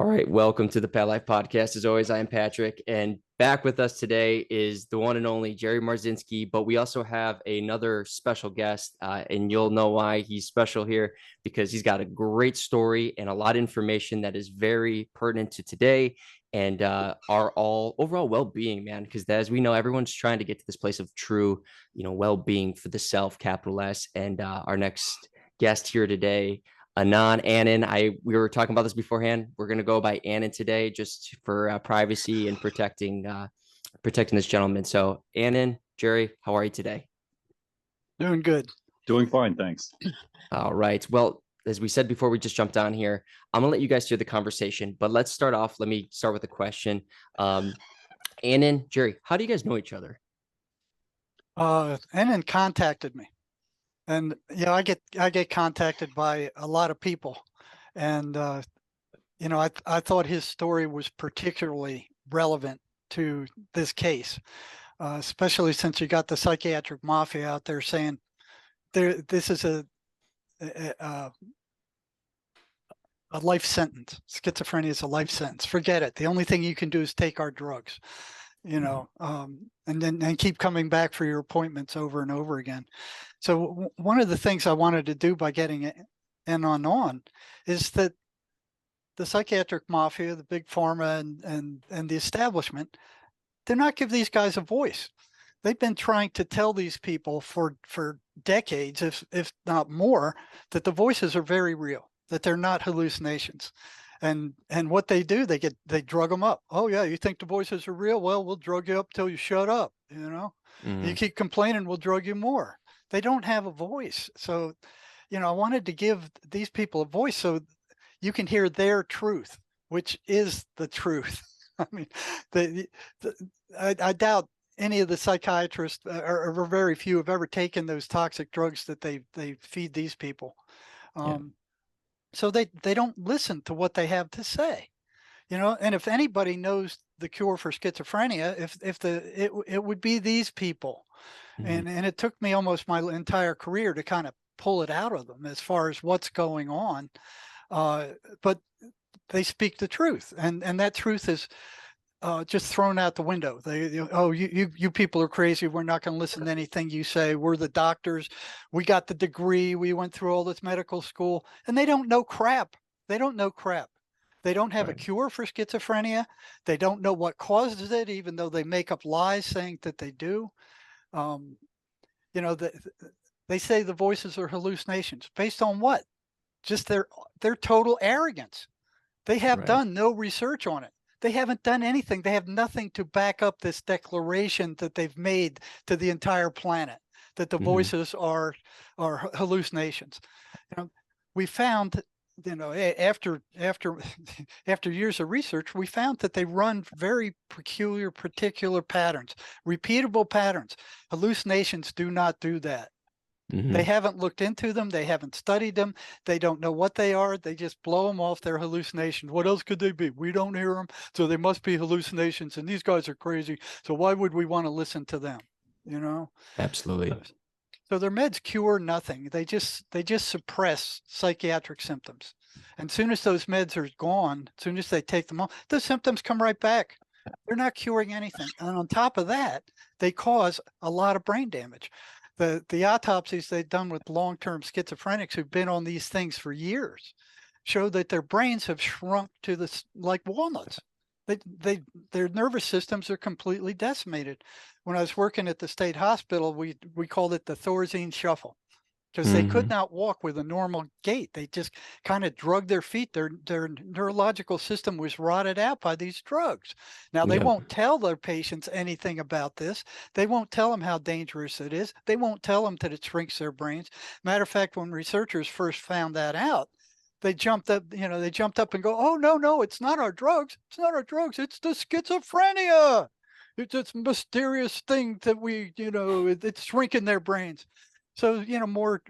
All right, welcome to the Pet Life Podcast. As always, I am Patrick, and back with us today is the one and only Jerry Marzinsky. But we also have another special guest, and you'll know why he's special here because he's got a great story and a lot of information that is very pertinent to today and our all overall well-being, man. Because as we know, everyone's trying to get to this place of true, well-being for the self, capital S. And our next guest here today. Anon. We were talking about this beforehand. We're going to go by Anon today just for privacy and protecting this gentleman. So Anon, Jerry, how are you today? Doing good. Doing fine, thanks. All right. Well, as we said before, we just jumped on here. I'm going to let you guys hear the conversation, but let's start off. Let me start with a question. Anon, Jerry, how do you guys know each other? Anon contacted me. And I get contacted by a lot of people, and I thought his story was particularly relevant to this case, especially since you got the psychiatric mafia out there saying this is a life sentence. Schizophrenia is a life sentence. Forget it. The only thing you can do is take our drugs, and then keep coming back for your appointments over and over again. So one of the things I wanted to do by getting Anon is that the psychiatric mafia, the big pharma and the establishment did not give these guys a voice. They've been trying to tell these people for decades, if not more, that the voices are very real, that they're not hallucinations. And what they do, they drug them up. Oh yeah, you think the voices are real? Well, we'll drug you up till you shut up. You keep complaining, we'll drug you more. They don't have a voice. So, I wanted to give these people a voice so you can hear their truth, which is the truth. I mean, I doubt any of the psychiatrists or very few have ever taken those toxic drugs that they feed these people. So they don't listen to what they have to say, and if anybody knows the cure for schizophrenia, it would be these people. And it took me almost my entire career to kind of pull it out of them as far as what's going on. But they speak the truth, and that truth is just thrown out the window. You people are crazy. We're not going to listen to anything you say. We're the doctors. We got the degree. We went through all this medical school, and they don't know crap. They don't know crap. They don't have a cure for schizophrenia. They don't know what causes it, even though they make up lies saying that they do. They say the voices are hallucinations. Based on what? Just their total arrogance. They have done no research on it. They haven't done anything. They have nothing to back up this declaration that they've made to the entire planet, that the voices are hallucinations. We found, after years of research, we found that they run very peculiar, particular patterns, repeatable patterns. Hallucinations do not do that. They haven't looked into them. They haven't studied them. They don't know what they are. They just blow them off their hallucinations. What else could they be? We don't hear them, so they must be hallucinations. And these guys are crazy. So why would we want to listen to them? Absolutely. So their meds cure nothing. They just suppress psychiatric symptoms. And as soon as those meds are gone, as soon as they take them off, the symptoms come right back. They're not curing anything. And on top of that, they cause a lot of brain damage. The autopsies they've done with long-term schizophrenics who've been on these things for years show that their brains have shrunk to this like walnuts. Their nervous systems are completely decimated. When I was working at the state hospital, we called it the Thorazine shuffle, because they could not walk with a normal gait. They just kind of drug their feet. Their neurological system was rotted out by these drugs. Now, they won't tell their patients anything about this. They won't tell them how dangerous it is. They won't tell them that it shrinks their brains. Matter of fact, when researchers first found that out, they jumped up and go, oh, no, it's not our drugs. It's not our drugs. It's the schizophrenia. It's this mysterious thing that it's shrinking their brains. So, more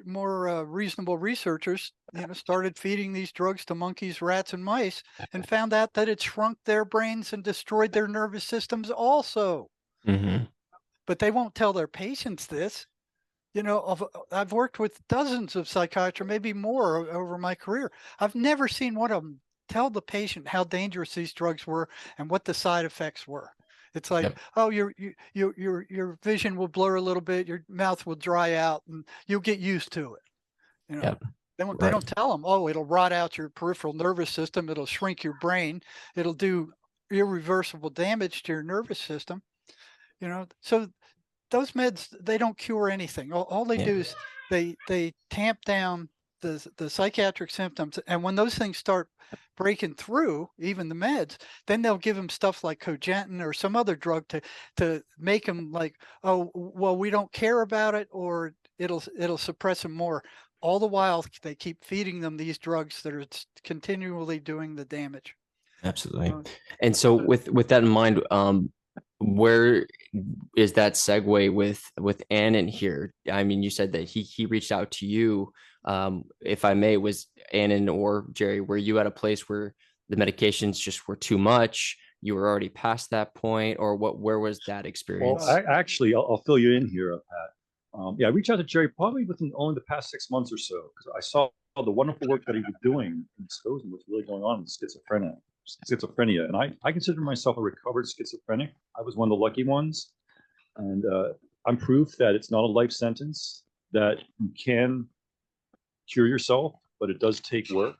reasonable researchers, started feeding these drugs to monkeys, rats, and mice, and found out that it shrunk their brains and destroyed their nervous systems also. But they won't tell their patients this. I've worked with dozens of psychiatrists, maybe more over my career. I've never seen one of them tell the patient how dangerous these drugs were and what the side effects were. It's like, Yep. oh, your vision will blur a little bit, your mouth will dry out, and you'll get used to it. You know, Yep. they Right. don't tell them, oh, it'll rot out your peripheral nervous system, it'll shrink your brain, it'll do irreversible damage to your nervous system. You know, so those meds, they don't cure anything. All they Yeah. do is they tamp down the psychiatric symptoms, and when those things start breaking through, even the meds, then they'll give them stuff like cogentin or some other drug to make them like, oh, well, we don't care about it, or it'll suppress them more. All the while, they keep feeding them these drugs that are continually doing the damage. Absolutely. Uh, And so with that in mind, where is that segue with Anon here? I mean, you said that he reached out to you. If I may, was Anon or Jerry, were you at a place where the medications just were too much? You were already past that point, or where was that Well, experience? actually, I'll fill you in here, Pat. Yeah, I reached out to Jerry probably within only the past 6 months or so, because I saw the wonderful work that he was doing in exposing what's really going on with schizophrenia. And I consider myself a recovered schizophrenic. I was one of the lucky ones. And I'm proof that it's not a life sentence, that you can cure yourself, but it does take work.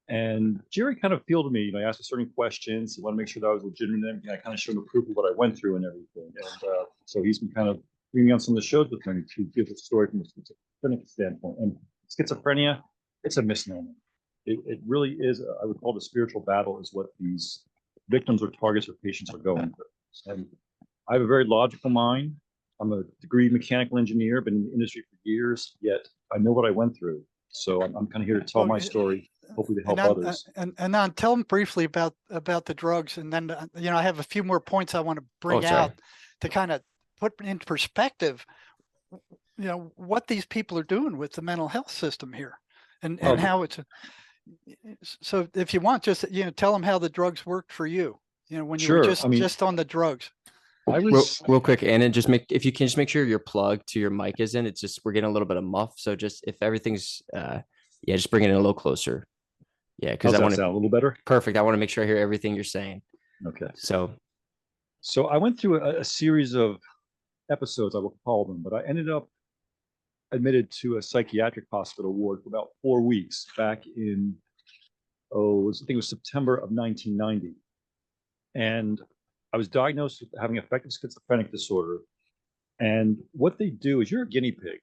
And Jerry kind of fielded me. I asked him certain questions. He wanted to make sure that I was legitimate and everything. I kind of showed him the proof of what I went through and everything. And so he's been kind of bringing me on some of the shows with me to give the story from a schizophrenic standpoint. And schizophrenia, it's a misnomer. It really is, I would call it a spiritual battle, is what these victims or targets or patients are going through. And I have a very logical mind. I'm a degree mechanical engineer, been in the industry for years, yet I know what I went through. So I'm kind of here to tell my story, hopefully to help others. And now tell them briefly about the drugs, and then I have a few more points I want to bring out to kind of put in perspective, what these people are doing with the mental health system here, and how it's. So if you want, just tell them how the drugs worked for you. When you were just on the drugs. I was real quick, Anna, if you can just make sure your plug to your mic is in. It's just we're getting a little bit of muff, so just if everything's just bring it in a little closer. Yeah, because I want to sound a little better. Perfect. I want to make sure I hear everything you're saying. Okay. So I went through a series of episodes, I will call them, but I ended up admitted to a psychiatric hospital ward for about 4 weeks back in, I think it was September of 1990. And I was diagnosed with having affective schizophrenic disorder. And what they do is you're a guinea pig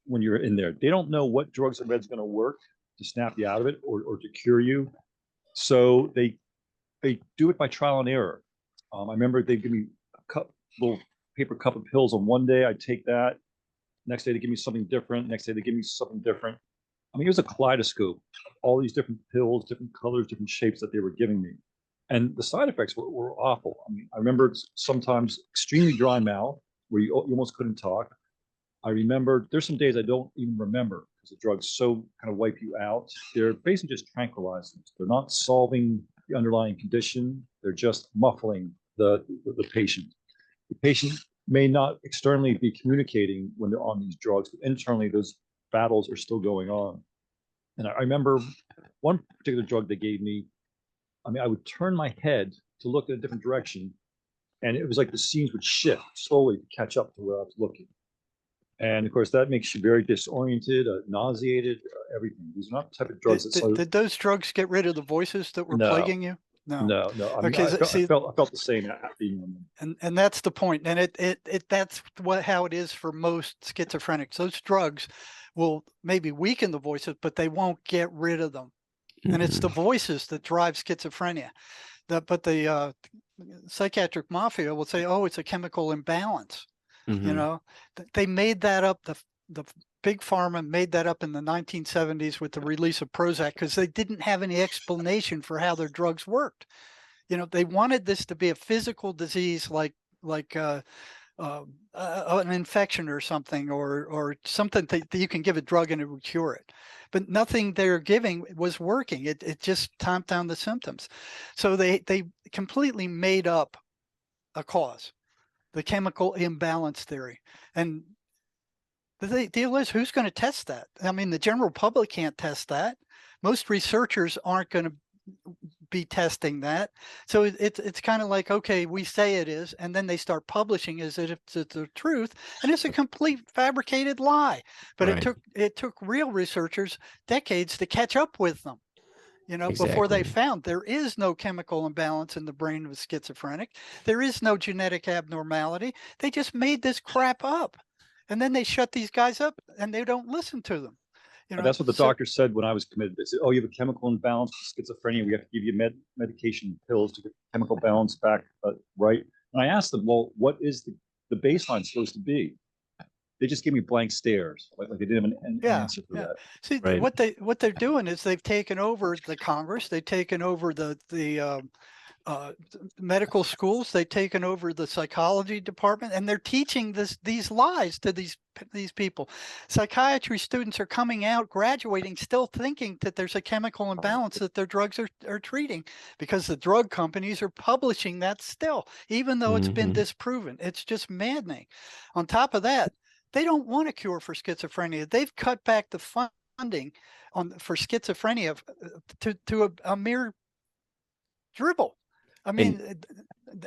when you're in there. They don't know what drugs or meds are going to work to snap you out of it or to cure you. So they do it by trial and error. I remember they'd give me a little paper cup of pills on one day. I'd take that. Next day they give me something different. Next day they give me something different. I mean, it was a kaleidoscope, all these different pills, different colors, different shapes that they were giving me. And the side effects were awful. I mean, I remember sometimes extremely dry mouth where you almost couldn't talk. I remember there's some days I don't even remember because the drugs so kind of wipe you out. They're basically just tranquilizers. They're not solving the underlying condition. They're just muffling the patient. The patient may not externally be communicating when they're on these drugs, but internally those battles are still going on. And I remember one particular drug they gave me. I mean, I would turn my head to look in a different direction, and it was like the scenes would shift slowly to catch up to where I was looking. And of course, that makes you very disoriented, nauseated, everything. These are not the type of drugs did those drugs get rid of the voices that were plaguing you? No. I mean, I felt the same being on them. And that's the point. And that's how it is for most schizophrenics. Those drugs will maybe weaken the voices, but they won't get rid of them. And it's the voices that drive schizophrenia. But the psychiatric mafia will say, oh, it's a chemical imbalance. They made that up. The big pharma made that up in the 1970s with the release of Prozac because they didn't have any explanation for how their drugs worked. They wanted this to be a physical disease like an infection or something, or something that you can give a drug and it would cure it. But nothing they're giving was working. It just tamped down the symptoms. So they completely made up a cause, the chemical imbalance theory. And the deal is, who's going to test that? I mean, the general public can't test that. Most researchers aren't going to be testing that. So it's kind of like, okay, we say it is, and then they start publishing as if it's the truth, and it's a complete fabricated lie. But Right. it took real researchers decades to catch up with them, before they Exactly. found there is no chemical imbalance in the brain of a schizophrenic. There is no genetic abnormality. They just made this crap up. And then they shut these guys up and they don't listen to them. That's what the So doctor said when I was committed. They said, "Oh, you have a chemical imbalance with schizophrenia. We have to give you medication, pills to get the chemical balance back right." And I asked them, "Well, what is the baseline supposed to be?" They just gave me blank stares, like they didn't have an answer for that. See, Right. what they're doing is they've taken over the Congress, they've taken over the medical schools, they've taken over the psychology department, and they're teaching these lies to these people. Psychiatry students are coming out, graduating, still thinking that there's a chemical imbalance that their drugs are treating, because the drug companies are publishing that still, even though it's been disproven. It's just maddening. On top of that, they don't want a cure for schizophrenia. They've cut back the funding for schizophrenia to a mere dribble. I mean, the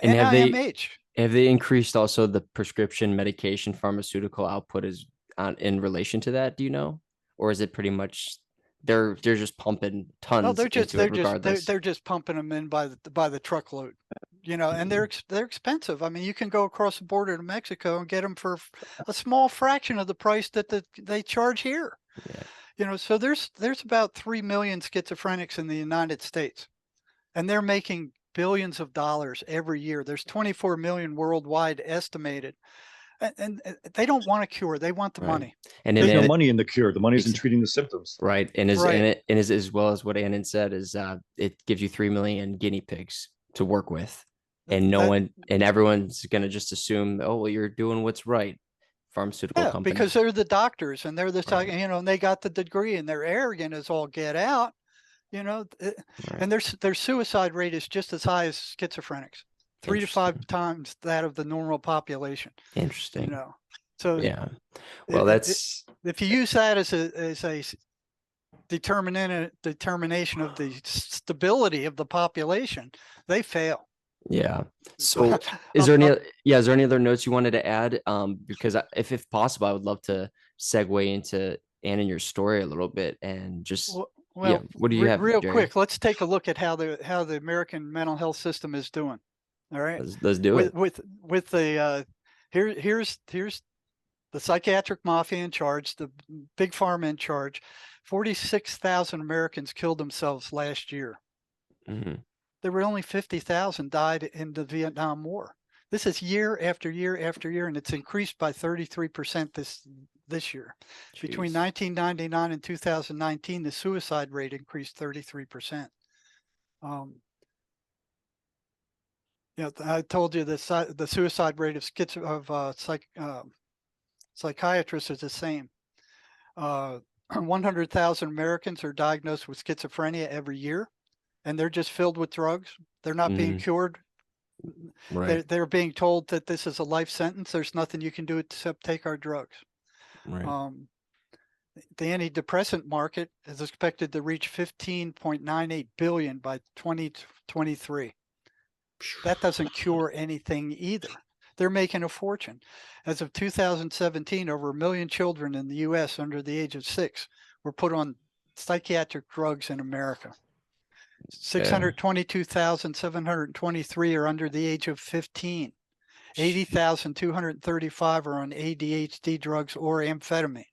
and NIMH. have they increased also the prescription medication pharmaceutical output in relation to that? Do you know, or is it pretty much they're just pumping tons Oh, they're regardless? just pumping them in by the truckload, and they're expensive. I mean, you can go across the border to Mexico and get them for a small fraction of the price that they charge here. Yeah. So there's about 3 million schizophrenics in the United States, and they're making billions of dollars every year. There's 24 million worldwide estimated. And they don't want a cure. They want the money. And there's no money in the cure. The money's in treating the symptoms. Right. And as well as what Anon said is it gives you 3 million guinea pigs to work with. And everyone's going to just assume, oh, well, you're doing what's right. Pharmaceutical company. Because they're the doctors and they're the and they got the degree and they're arrogant as all get out, and their suicide rate is just as high as schizophrenics. 3 to 5 times that of the normal population. Interesting. So yeah. Well, that's if you use that as a determination of the stability of the population, they fail. Yeah. So is there any other notes you wanted to add? Because if possible, I would love to segue into Ann and your story a little bit and just what do you have? Real Jerry? quick, let's take a look at how the American mental health system is doing. All right. Let's do it. With the here's the psychiatric mafia in charge, the big pharma in charge. 46,000 Americans killed themselves last year. There were only 50,000 died in the Vietnam War. This is year after year after year, and it's increased by 33% this year. Jeez. Between 1999 and 2019, the suicide rate increased 33%. I told you the suicide rate of psychiatrists is the same. 100,000 Americans are diagnosed with schizophrenia every year, and they're just filled with drugs. They're not being cured. Right. They're being told that this is a life sentence. There's nothing you can do except take our drugs. Right. The antidepressant market is expected to reach 15.98 billion by 2023. That doesn't cure anything either. They're making a fortune. As of 2017, over 1 million children in the U.S. under the age of 6 were put on psychiatric drugs in America. 622,723 are under the age of 15. 80,235 are on ADHD drugs or amphetamine.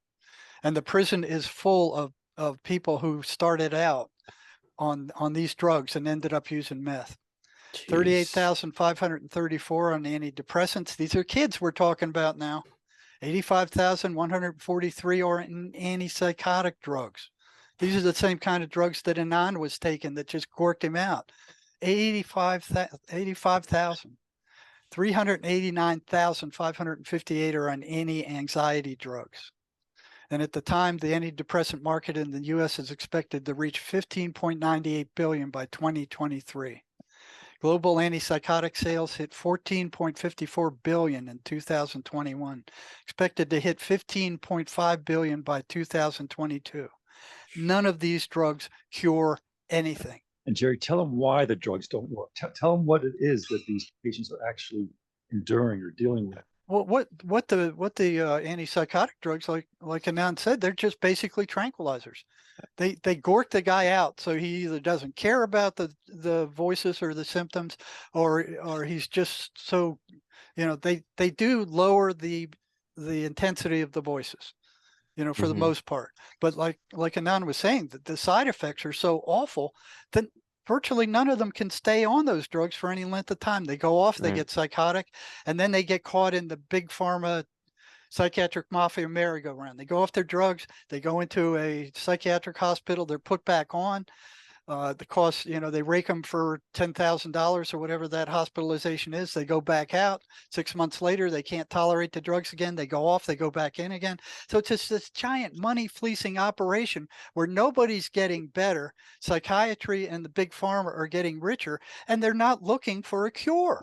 And the prison is full of people who started out on these drugs and ended up using meth. 38,534 on antidepressants. These are kids we're talking about now. 85,143 are in antipsychotic drugs. These are the same kind of drugs that Anon was taking that just corked him out. 85,000. 389,558 are on anti-anxiety drugs. And at the time, the antidepressant market in the U.S. is expected to reach 15.98 billion by 2023. Global antipsychotic sales hit 14.54 billion in 2021, expected to hit 15.5 billion by 2022. None of these drugs cure anything. And Jerry, tell them why the drugs don't work. Tell them what it is that these patients are actually enduring or dealing with. Well, what the antipsychotic drugs, like Anon said, they're just basically tranquilizers. They gork the guy out, so he either doesn't care about the voices or the symptoms, or he's just so, they do lower the intensity of the voices, for the most part. But like Anon was saying, that the side effects are so awful that virtually none of them can stay on those drugs for any length of time. They go off, they get psychotic, and then they get caught in the big pharma psychiatric mafia merry-go-round. They go off their drugs, they go into a psychiatric hospital, they're put back on. The cost, they rake them for $10,000 or whatever that hospitalization is. They go back out 6 months later. They can't tolerate the drugs again. They go off, they go back in again. So it's just this giant money fleecing operation where nobody's getting better. Psychiatry and the big pharma are getting richer, and they're not looking for a cure.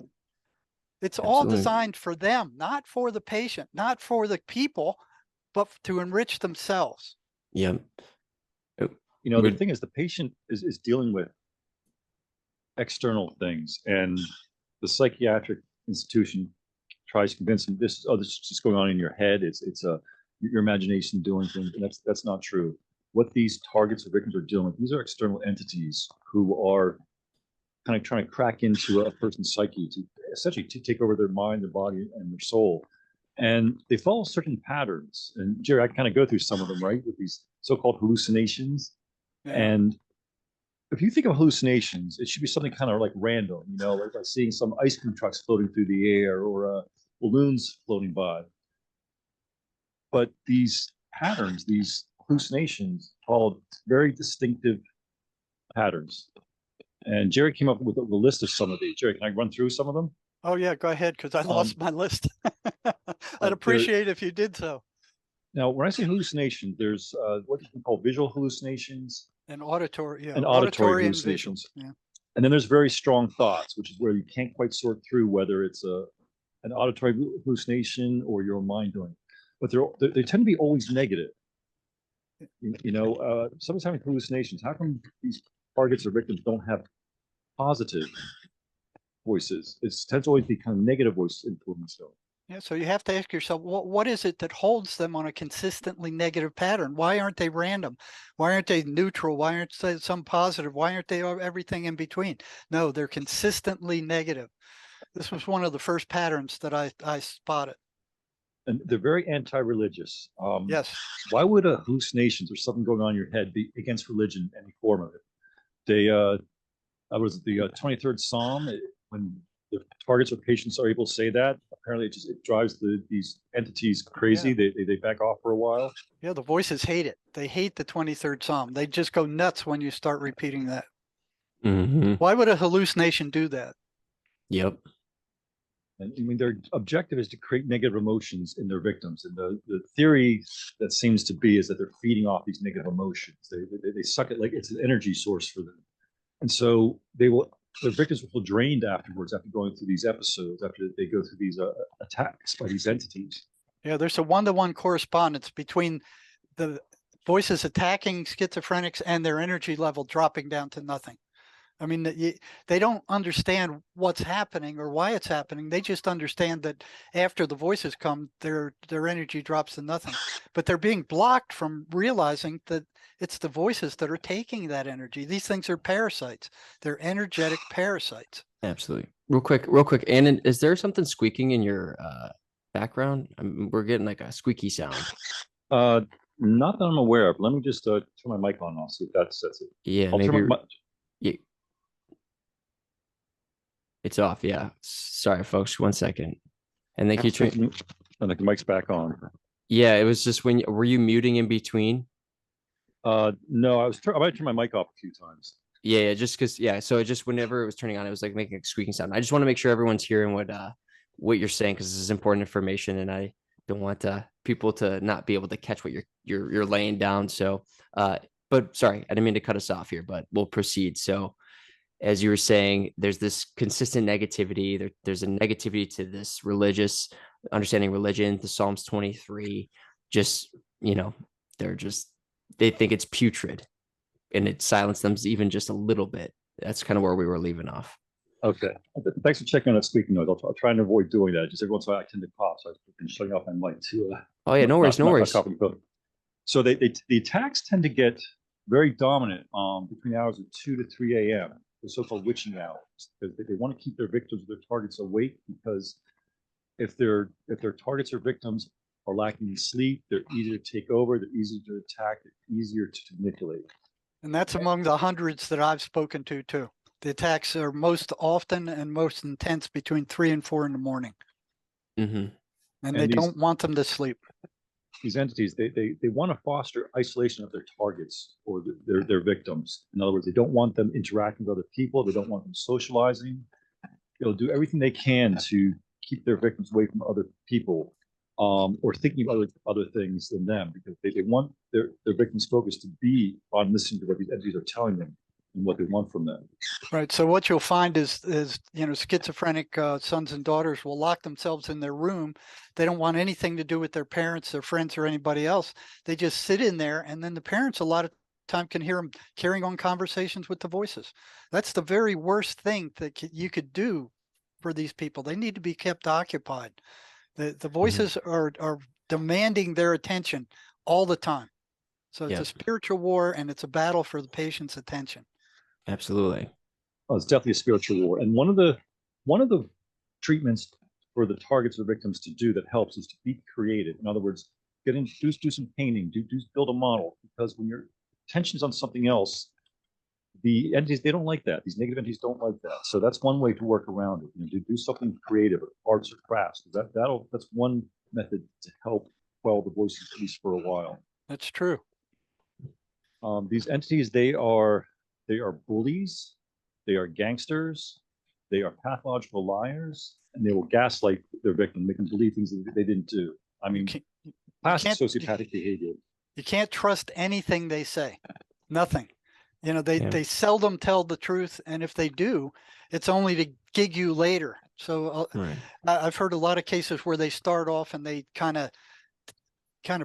It's all designed for them, not for the patient, not for the people, but to enrich themselves. Yeah. The thing is, the patient is dealing with external things, and the psychiatric institution tries to convince them this is just going on in your head. It's your imagination doing things, and that's not true. What these targets or victims are dealing with, these are external entities who are kind of trying to crack into a person's psyche to essentially to take over their mind, their body, and their soul. And they follow certain patterns. And Jerry, I kind of go through some of them, right, with these so-called hallucinations. Yeah. And if you think of hallucinations, it should be something kind of like random, like seeing some ice cream trucks floating through the air or balloons floating by. But these patterns, these hallucinations, follow very distinctive patterns. And Jerry came up with a list of some of these. Jerry, can I run through some of them? Oh, yeah, go ahead, because I lost my list. I'd appreciate if you did so. Now, when I say hallucination, there's what you can call visual hallucinations. And auditory, and auditory hallucinations. And visual. Yeah. And then there's very strong thoughts, which is where you can't quite sort through whether it's an auditory hallucination or your own mind doing it. But they tend to be always negative. Someone's having hallucinations. How come these targets or victims don't have positive voices? It tends to always be kind of negative voices influenced. Yeah, so you have to ask yourself, what is it that holds them on a consistently negative pattern? Why aren't they random? Why aren't they neutral? Why aren't they some positive? Why aren't they everything in between? No, they're consistently negative. This was one of the first patterns that I spotted. And they're very anti-religious. Yes. Why would hallucinations or something going on in your head be against religion, any form of it? That was the 23rd Psalm, when the targets or patients are able to say that. Apparently, it drives these entities crazy. Yeah. They back off for a while. Yeah, the voices hate it. They hate the 23rd Psalm. They just go nuts when you start repeating that. Mm-hmm. Why would a hallucination do that? Yep. And I mean, their objective is to create negative emotions in their victims. And the theory that seems to be is that they're feeding off these negative emotions. They suck it like it's an energy source for them. And so their victims will feel drained afterwards after going through these episodes, after they go through these attacks by these entities. Yeah, there's a one-to-one correspondence between the voices attacking schizophrenics and their energy level dropping down to nothing. I mean, they don't understand what's happening or why it's happening. They just understand that after the voices come, their energy drops to nothing. But they're being blocked from realizing that it's the voices that are taking that energy. These things are parasites. They're energetic parasites. Absolutely. Real quick. Anon, is there something squeaking in your background? We're getting like a squeaky sound. Not that I'm aware of. Let me just turn my mic on. I'll see if that sets it. Yeah, maybe. Yeah. It's off. Yeah. Sorry, folks. 1 second. And thank you. And the mic's back on. Yeah, it was just were you muting in between? No, I might turn my mic off a few times. Yeah, just because. Yeah, so it just whenever it was turning on, it was like making a squeaking sound. I just want to make sure everyone's hearing what you're saying, because this is important information, and I don't want people to not be able to catch what you're laying down. So, but sorry, I didn't mean to cut us off here, but we'll proceed. So, as you were saying, there's this consistent negativity. There's a negativity to this religious understanding religion, the Psalms 23, just, they're just they think it's putrid, and it silenced them even just a little bit. That's kind of where we were leaving off. Okay. Thanks for checking on that speaking noise. I'll try and avoid doing that. Just every once in a while I tend to cough, so I've been shutting off my mic too. Oh yeah, no worries, no worries. Not coughing. So the attacks tend to get very dominant between the hours of 2 to 3 a.m., the so-called witching hours, because they want to keep their victims, their targets awake, because if their targets or victims are lacking in sleep, they're easier to take over, they're easier to attack, they're easier to manipulate. And that's among the hundreds that I've spoken to too. The attacks are most often and most intense between 3 and 4 in the morning. Mm-hmm. And they don't want them to sleep. These entities, they want to foster isolation of their targets or their victims. In other words, they don't want them interacting with other people. They don't want them socializing. They'll do everything they can to keep their victims away from other people, or thinking of other things than them, because they want their victims' focus to be on listening to what these entities are telling them and what they want from them. Right. So what you'll find is schizophrenic sons and daughters will lock themselves in their room. They don't want anything to do with their parents, their friends, or anybody else. They just sit in there, and then the parents a lot of time can hear them carrying on conversations with the voices. That's the very worst thing that you could do for these people. They need to be kept occupied. The voices are demanding their attention all the time. So it's a spiritual war, and it's a battle for the patient's attention. Absolutely. Oh, it's definitely a spiritual war. And one of the treatments for the targets or victims to do that helps is to be creative. In other words, do some painting, build a model, because when your attention is on something else, the entities, they don't like that. These negative entities don't like that. So that's one way to work around it. Do something creative, arts or crafts. That's one method to help quell the voices, at least for a while. That's true. These entities, they are bullies, they are gangsters, they are pathological liars, and they will gaslight their victim, make them believe things that they didn't do. I mean, classic sociopathic behavior. You can't trust anything they say. Nothing. They seldom tell the truth, and if they do, it's only to gig you later. So I've heard a lot of cases where they start off and they kind of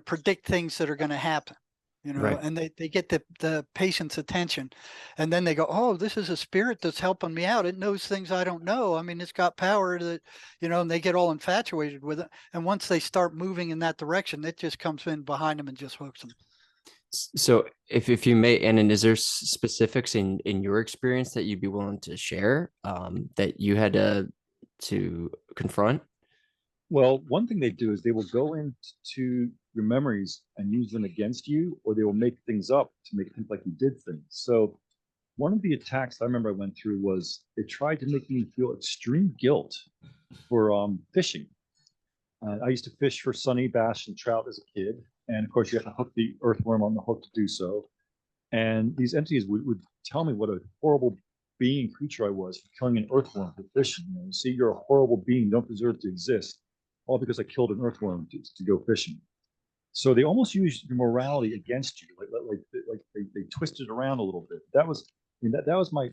predict things that are going to happen. And they get the patient's attention, and then they go, oh, this is a spirit that's helping me out. It knows things I don't know. I mean, it's got power that, and they get all infatuated with it. And once they start moving in that direction, it just comes in behind them and just hooks them. So if you may, and is there specifics in your experience that you'd be willing to share that you had to confront? Well, one thing they do is they will go into your memories and use them against you, or they will make things up to make it think like you did things. So one of the attacks I remember I went through was they tried to make me feel extreme guilt for fishing. I used to fish for sunny bass and trout as a kid. And of course, you have to hook the earthworm on the hook to do so. And these entities would tell me what a horrible being creature I was for killing an earthworm for fishing. See, you're a horrible being, you don't deserve to exist, all because I killed an earthworm to go fishing. So they almost use your morality against you, like they twisted it around a little bit. That was my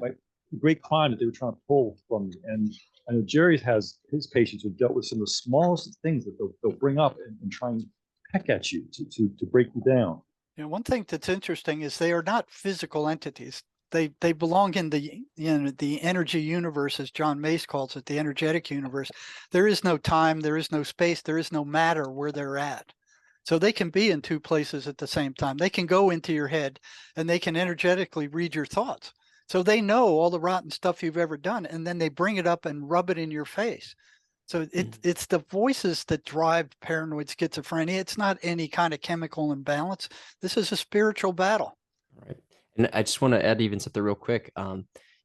great crime that they were trying to pull from me. And I know Jerry has his patients who dealt with some of the smallest things that they'll bring up and try and peck at you to break you down. One thing that's interesting is they are not physical entities. They belong in the energy universe, as John Mace calls it, the energetic universe. There is no time, there is no space, there is no matter where they're at. So they can be in two places at the same time. They can go into your head and they can energetically read your thoughts. So they know all the rotten stuff you've ever done, and then they bring it up and rub it in your face. So it's the voices that drive paranoid schizophrenia. It's not any kind of chemical imbalance. This is a spiritual battle. Right. And I just want to add even something real quick.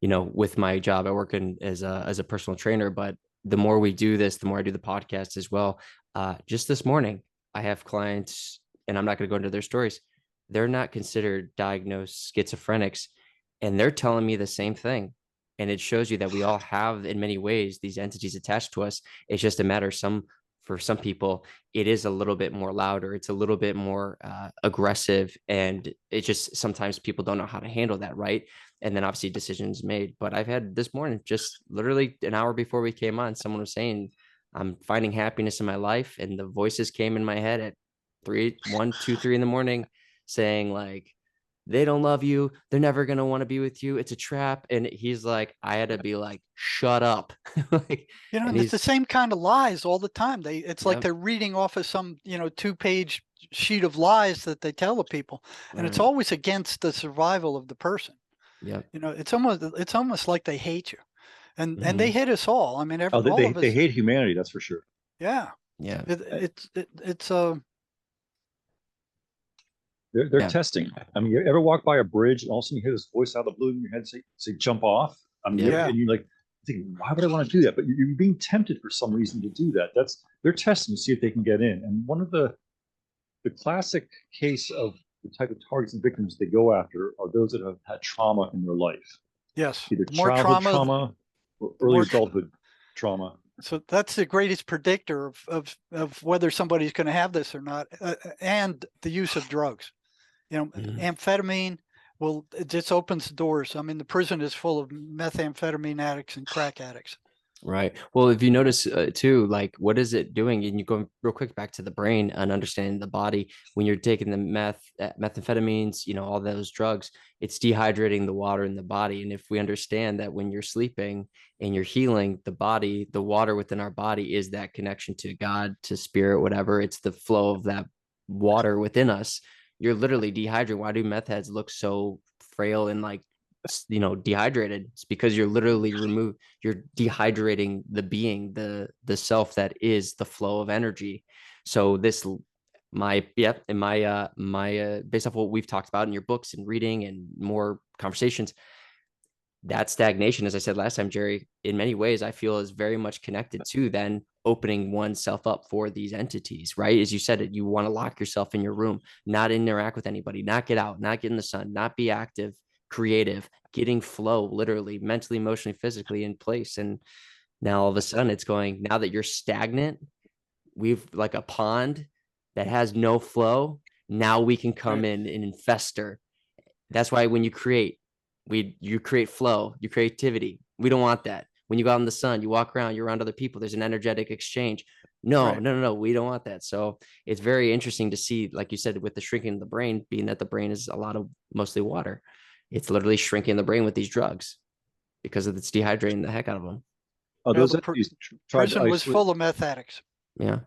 With my job, I work as a personal trainer, but the more we do this, the more I do the podcast as well. Just this morning, I have clients, and I'm not going to go into their stories. They're not considered diagnosed schizophrenics, and they're telling me the same thing. And it shows you that we all have, in many ways, these entities attached to us. It's just a matter for some people, it is a little bit more louder. It's a little bit more aggressive. And it just, sometimes people don't know how to handle that, right? And then obviously decisions made. But I've had this morning, just literally an hour before we came on, someone was saying, I'm finding happiness in my life. And the voices came in my head at 3 in the morning saying like, they don't love you. They're never going to want to be with you. It's a trap. And he's like, I had to be like, shut up. Like, You know, and and it's the he's, same kind of lies all the time. It's like yep, they're reading off of some, 2-page sheet of lies that they tell the people. And it's right, always against the survival of the person. yep. It's almost like they hate you. And they Mhm. hit us all. I mean, Oh, all of they us. hate humanity, that's for sure. Yeah. Yeah. It's They're Yeah. testing. I mean, you ever walk by a bridge and all of a sudden you hear this voice out of the blue in your head say jump off? I mean, Yeah. Yeah. and you're like, thinking, why would I want to do that? But you're being tempted for some reason to do that. They're testing to see if they can get in. And one of the classic case of the type of targets and victims they go after are those that have had trauma in their life, yes. either The more childhood trauma, trauma or the early more adulthood trauma. so that's the greatest predictor of whether somebody's going to have this or not, and the use of drugs. Mhm. Amphetamine it just opens the doors. I mean, the prison is full of methamphetamine addicts and crack addicts. Right. Well, if you notice too, like what is it doing? And you go real quick back to the brain and understanding the body when you're taking the methamphetamines, all those drugs, it's dehydrating the water in the body. And if we understand that when you're sleeping and you're healing the body, the water within our body is that connection to God, to spirit, whatever. It's the flow of that water within us. You're literally dehydrating. Why do meth heads look so frail and like dehydrated? It's because you're literally you're dehydrating the being, the self that is the flow of energy. So this my yeah in my based off what we've talked about in your books and reading and more conversations, that stagnation, as I said last time, Jerry, in many ways I feel is very much connected to then opening oneself up for these entities, right? As you said it, you want to lock yourself in your room, not interact with anybody, not get out, not get in the sun, not be active, creative, getting flow literally, mentally, emotionally, physically in place. And now all of a sudden it's going, now that you're stagnant, we've like a pond that has no flow. Now we can come Right. in and infester. That's why when you create, you create flow, you creativity. We don't want that. When you go out in the sun, you walk around, you're around other people, there's an energetic exchange. No, Right. no, no, no, we don't want that. So it's very interesting to see, like you said, with the shrinking of the brain, being that the brain is a lot of mostly water. It's literally shrinking the brain with these drugs because of it's dehydrating the heck out of them. Well, Those the entities tried to prison was isolate. full of meth addicts. Yeah.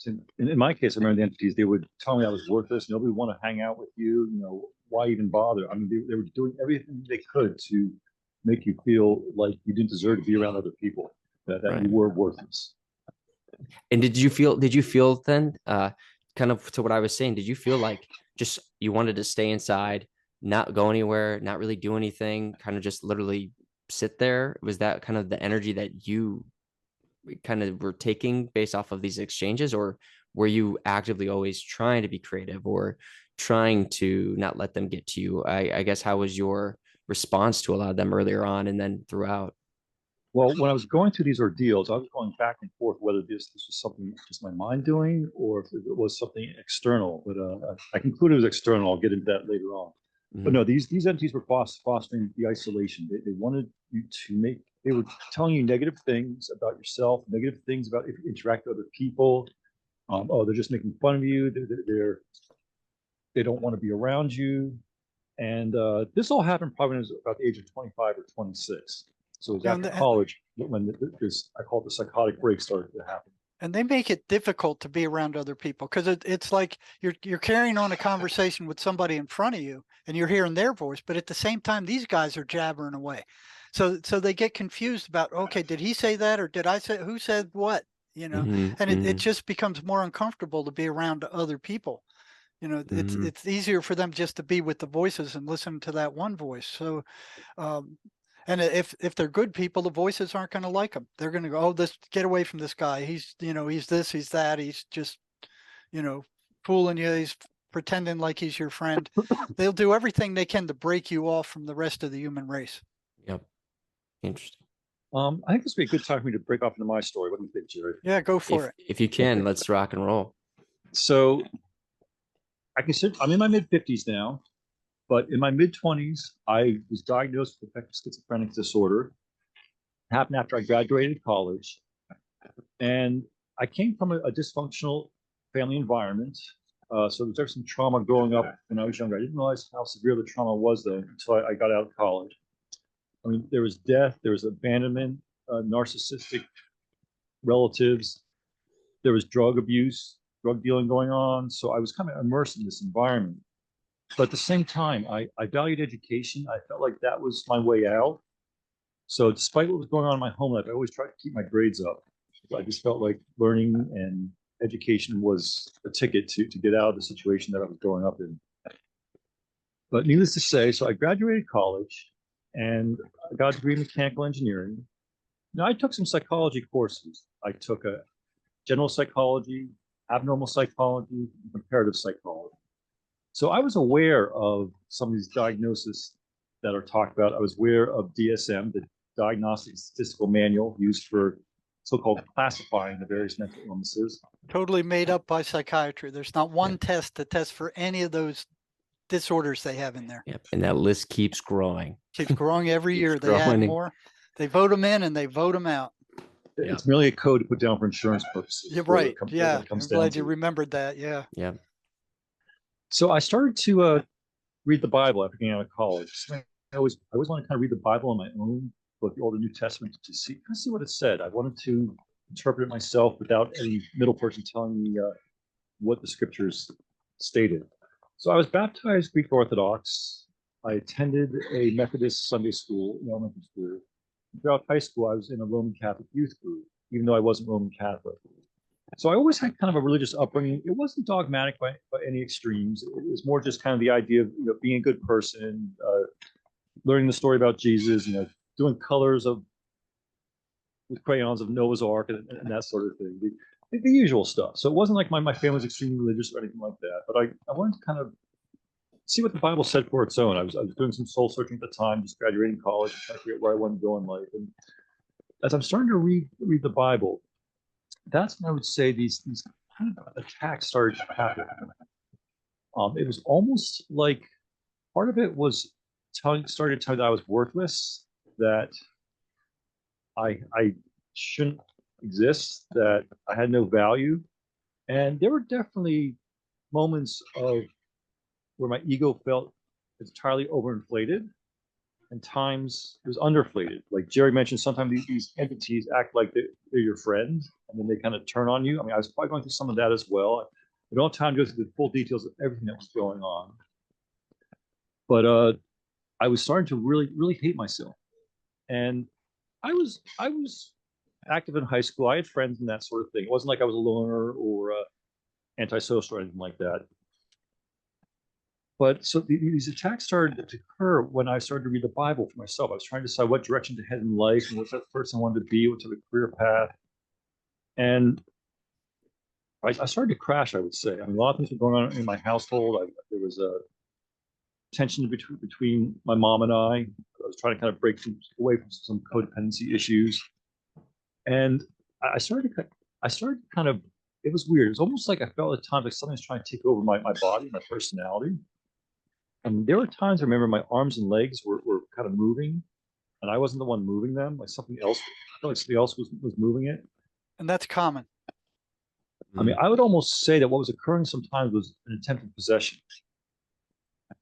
In my case, I remember the entities, they would tell me I was worthless. Nobody would want to hang out with you. Why even bother? I mean, they were doing everything they could to make you feel like you didn't deserve to be around other people, that Right. you were worthless. And did you feel then, kind of to what I was saying, did you feel like just you wanted to stay inside, not go anywhere, not really do anything, kind of just literally sit there? Was that kind of the energy that you kind of were taking based off of these exchanges, or were you actively always trying to be creative or trying to not let them get to you? I guess how was your response to a lot of them earlier on and then throughout? Well, when I was going through these ordeals, I was going back and forth whether this was something just my mind doing or if it was something external. But I concluded it was external. I'll get into that later on. But Mhm. no, these entities were fostering the isolation. They wanted you to make. They were telling you negative things about yourself, negative things about if you interact with other people. Oh, they're just making fun of you. They don't want to be around you. And this all happened probably when I was about the age of 25 or 26. So it was Yeah, after college when this, I call it the psychotic break, started to happen. and they make it difficult to be around other people because it's like you're carrying on a conversation with somebody in front of you and you're hearing their voice, but at the same time these guys are jabbering away. So they get confused about, okay, did he say that or did I say, who said what? Mhm. And it Mhm. just becomes more uncomfortable to be around other people. It's Mhm. it's easier for them just to be with the voices and listen to that one voice. So um, and if they're good people, the voices aren't going to like them. They're going to go, oh, get away from this guy. He's this, he's that. He's just, you know, fooling you. He's pretending like he's your friend. They'll do everything they can to break you off from the rest of the human race. Yep. Interesting. I think this would be a good time for me to break off into my story. What do you think, Jerry? Yeah, go for it. If you can, let's rock and roll. So I'm in my mid 50s now, but in my mid 20s, I was diagnosed with affective schizophrenic disorder. Happened after I graduated college, and I came from a dysfunctional family environment. So there's some trauma growing up when I was younger. I didn't realize how severe the trauma was, though, until I got out of college. I mean, there was death, there was abandonment, narcissistic relatives, there was drug abuse, drug dealing going on. So I was kind of immersed in this environment. But at the same time, I valued education. I felt like that was my way out. So despite what was going on in my home life, I always tried to keep my grades up. I just felt like learning and education was a ticket to get out of the situation that I was growing up in. But needless to say, so I graduated college and I got a degree in mechanical engineering. Now I took some psychology courses. I took a general psychology, abnormal psychology, and comparative psychology. So I was aware of some of these diagnoses that are talked about. I was aware of DSM, the Diagnostic Statistical Manual used for so-called classifying the various mental illnesses. Totally made up by psychiatry. There's not one test to test for any of those disorders they have in there. Yep. And that list keeps growing. Keeps growing every Keeps year. They add growing. more. They vote them in and they vote them out. It's merely a code to put down for insurance purposes. You're right. Yeah. I'm I'm glad you remembered that. Yeah. Yeah. So I started to read the Bible after getting out of college. I always wanted to kind of read the Bible on my own, both the Old and New Testament, to see what it said. I wanted to interpret it myself without any middle person telling me what the scriptures stated. So I was baptized Greek Orthodox. I attended a Methodist Sunday school in elementary school. Throughout high school, I was in a Roman Catholic youth group, even though I wasn't Roman Catholic. So I always had kind of a religious upbringing. It wasn't dogmatic by any extremes. It was more just kind of the idea of being a good person, learning the story about Jesus, doing colors with crayons of Noah's Ark and that sort of thing, the usual stuff. So it wasn't like my family was extremely religious or anything like that. But I wanted to kind of see what the Bible said for its own. I was doing some soul searching at the time, just graduating college, trying to figure out where I wanted to go in life. And as I'm starting to read the Bible, that's when I would say these kind of attacks started to happen. It was almost like part of it was started to tell me that I was worthless, that I shouldn't exist, that I had no value. And there were definitely moments of where my ego felt entirely overinflated, and times it was underflated. Like Jerry mentioned, sometimes these entities act like they're your friend, and then they kind of turn on you. I mean, I was probably going through some of that as well. I don't have time to go through the full details of everything that was going on. But I was starting to really hate myself. And I was active in high school. I had friends and that sort of thing. It wasn't like I was a loner or antisocial or anything like that. But so these attacks started to occur when I started to read the Bible for myself. I was trying to decide what direction to head in life and what type of person I wanted to be, what type of career path. And I started to crash, I would say. I mean, a lot of things were going on in my household. There was a tension between my mom and I. I was trying to kind of break away from some codependency issues. And I started kind of, it was weird. It was almost like I felt at times like something was trying to take over my body, my personality. And there were times I remember my arms and legs were kind of moving, and I wasn't the one moving them. Like something else, I felt like somebody else was moving it. And that's common. I mean, I would almost say that what was occurring sometimes was an attempted possession.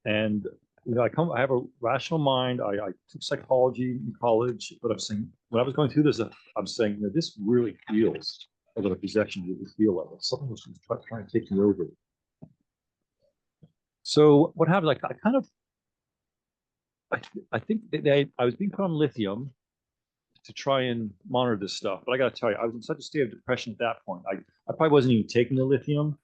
And I have a rational mind. I took psychology in college, but I'm saying when I was going through this, I'm saying this really feels like a possession. It would feel like something was trying to take me over. So what happened? I kind of, I think that I was being put on lithium to try and monitor this stuff. But I got to tell you, I was in such a state of depression at that point. I probably wasn't even taking the lithium.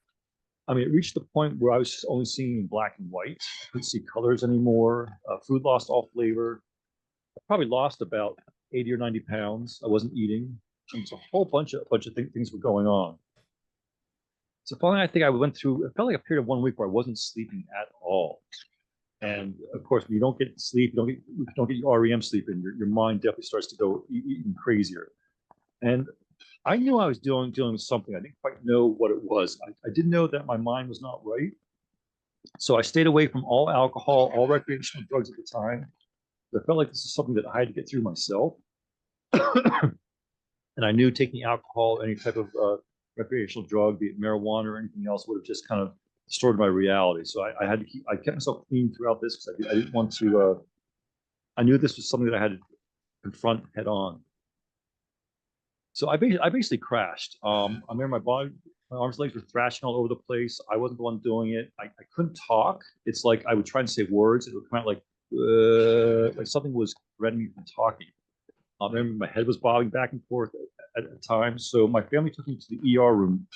I mean, it reached the point where I was only seeing in black and white. I couldn't see colors anymore. Food lost all flavor. I probably lost about 80 or 90 pounds. I wasn't eating. And it's a whole bunch of things were going on. So finally, I think I went through, it felt like a period of 1 week where I wasn't sleeping at all. And of course, when you don't get sleep, you don't get your REM sleep in, your mind definitely starts to go even crazier. And I knew I was dealing with something. I didn't quite know what it was. I didn't know that my mind was not right. So I stayed away from all alcohol, all recreational drugs at the time. I felt like this is something that I had to get through myself. And I knew taking alcohol, any type of recreational drug, be it marijuana or anything else, would have just kind of distorted my reality. So I had to I kept myself clean throughout this because I didn't want to, I knew this was something that I had to confront head on. So I basically crashed. I remember my arms, legs were thrashing all over the place. I wasn't the one doing it. I couldn't talk. It's like I would try to say words. It would come out like something was preventing me from talking. I remember my head was bobbing back and forth at times. So my family took me to the ER room,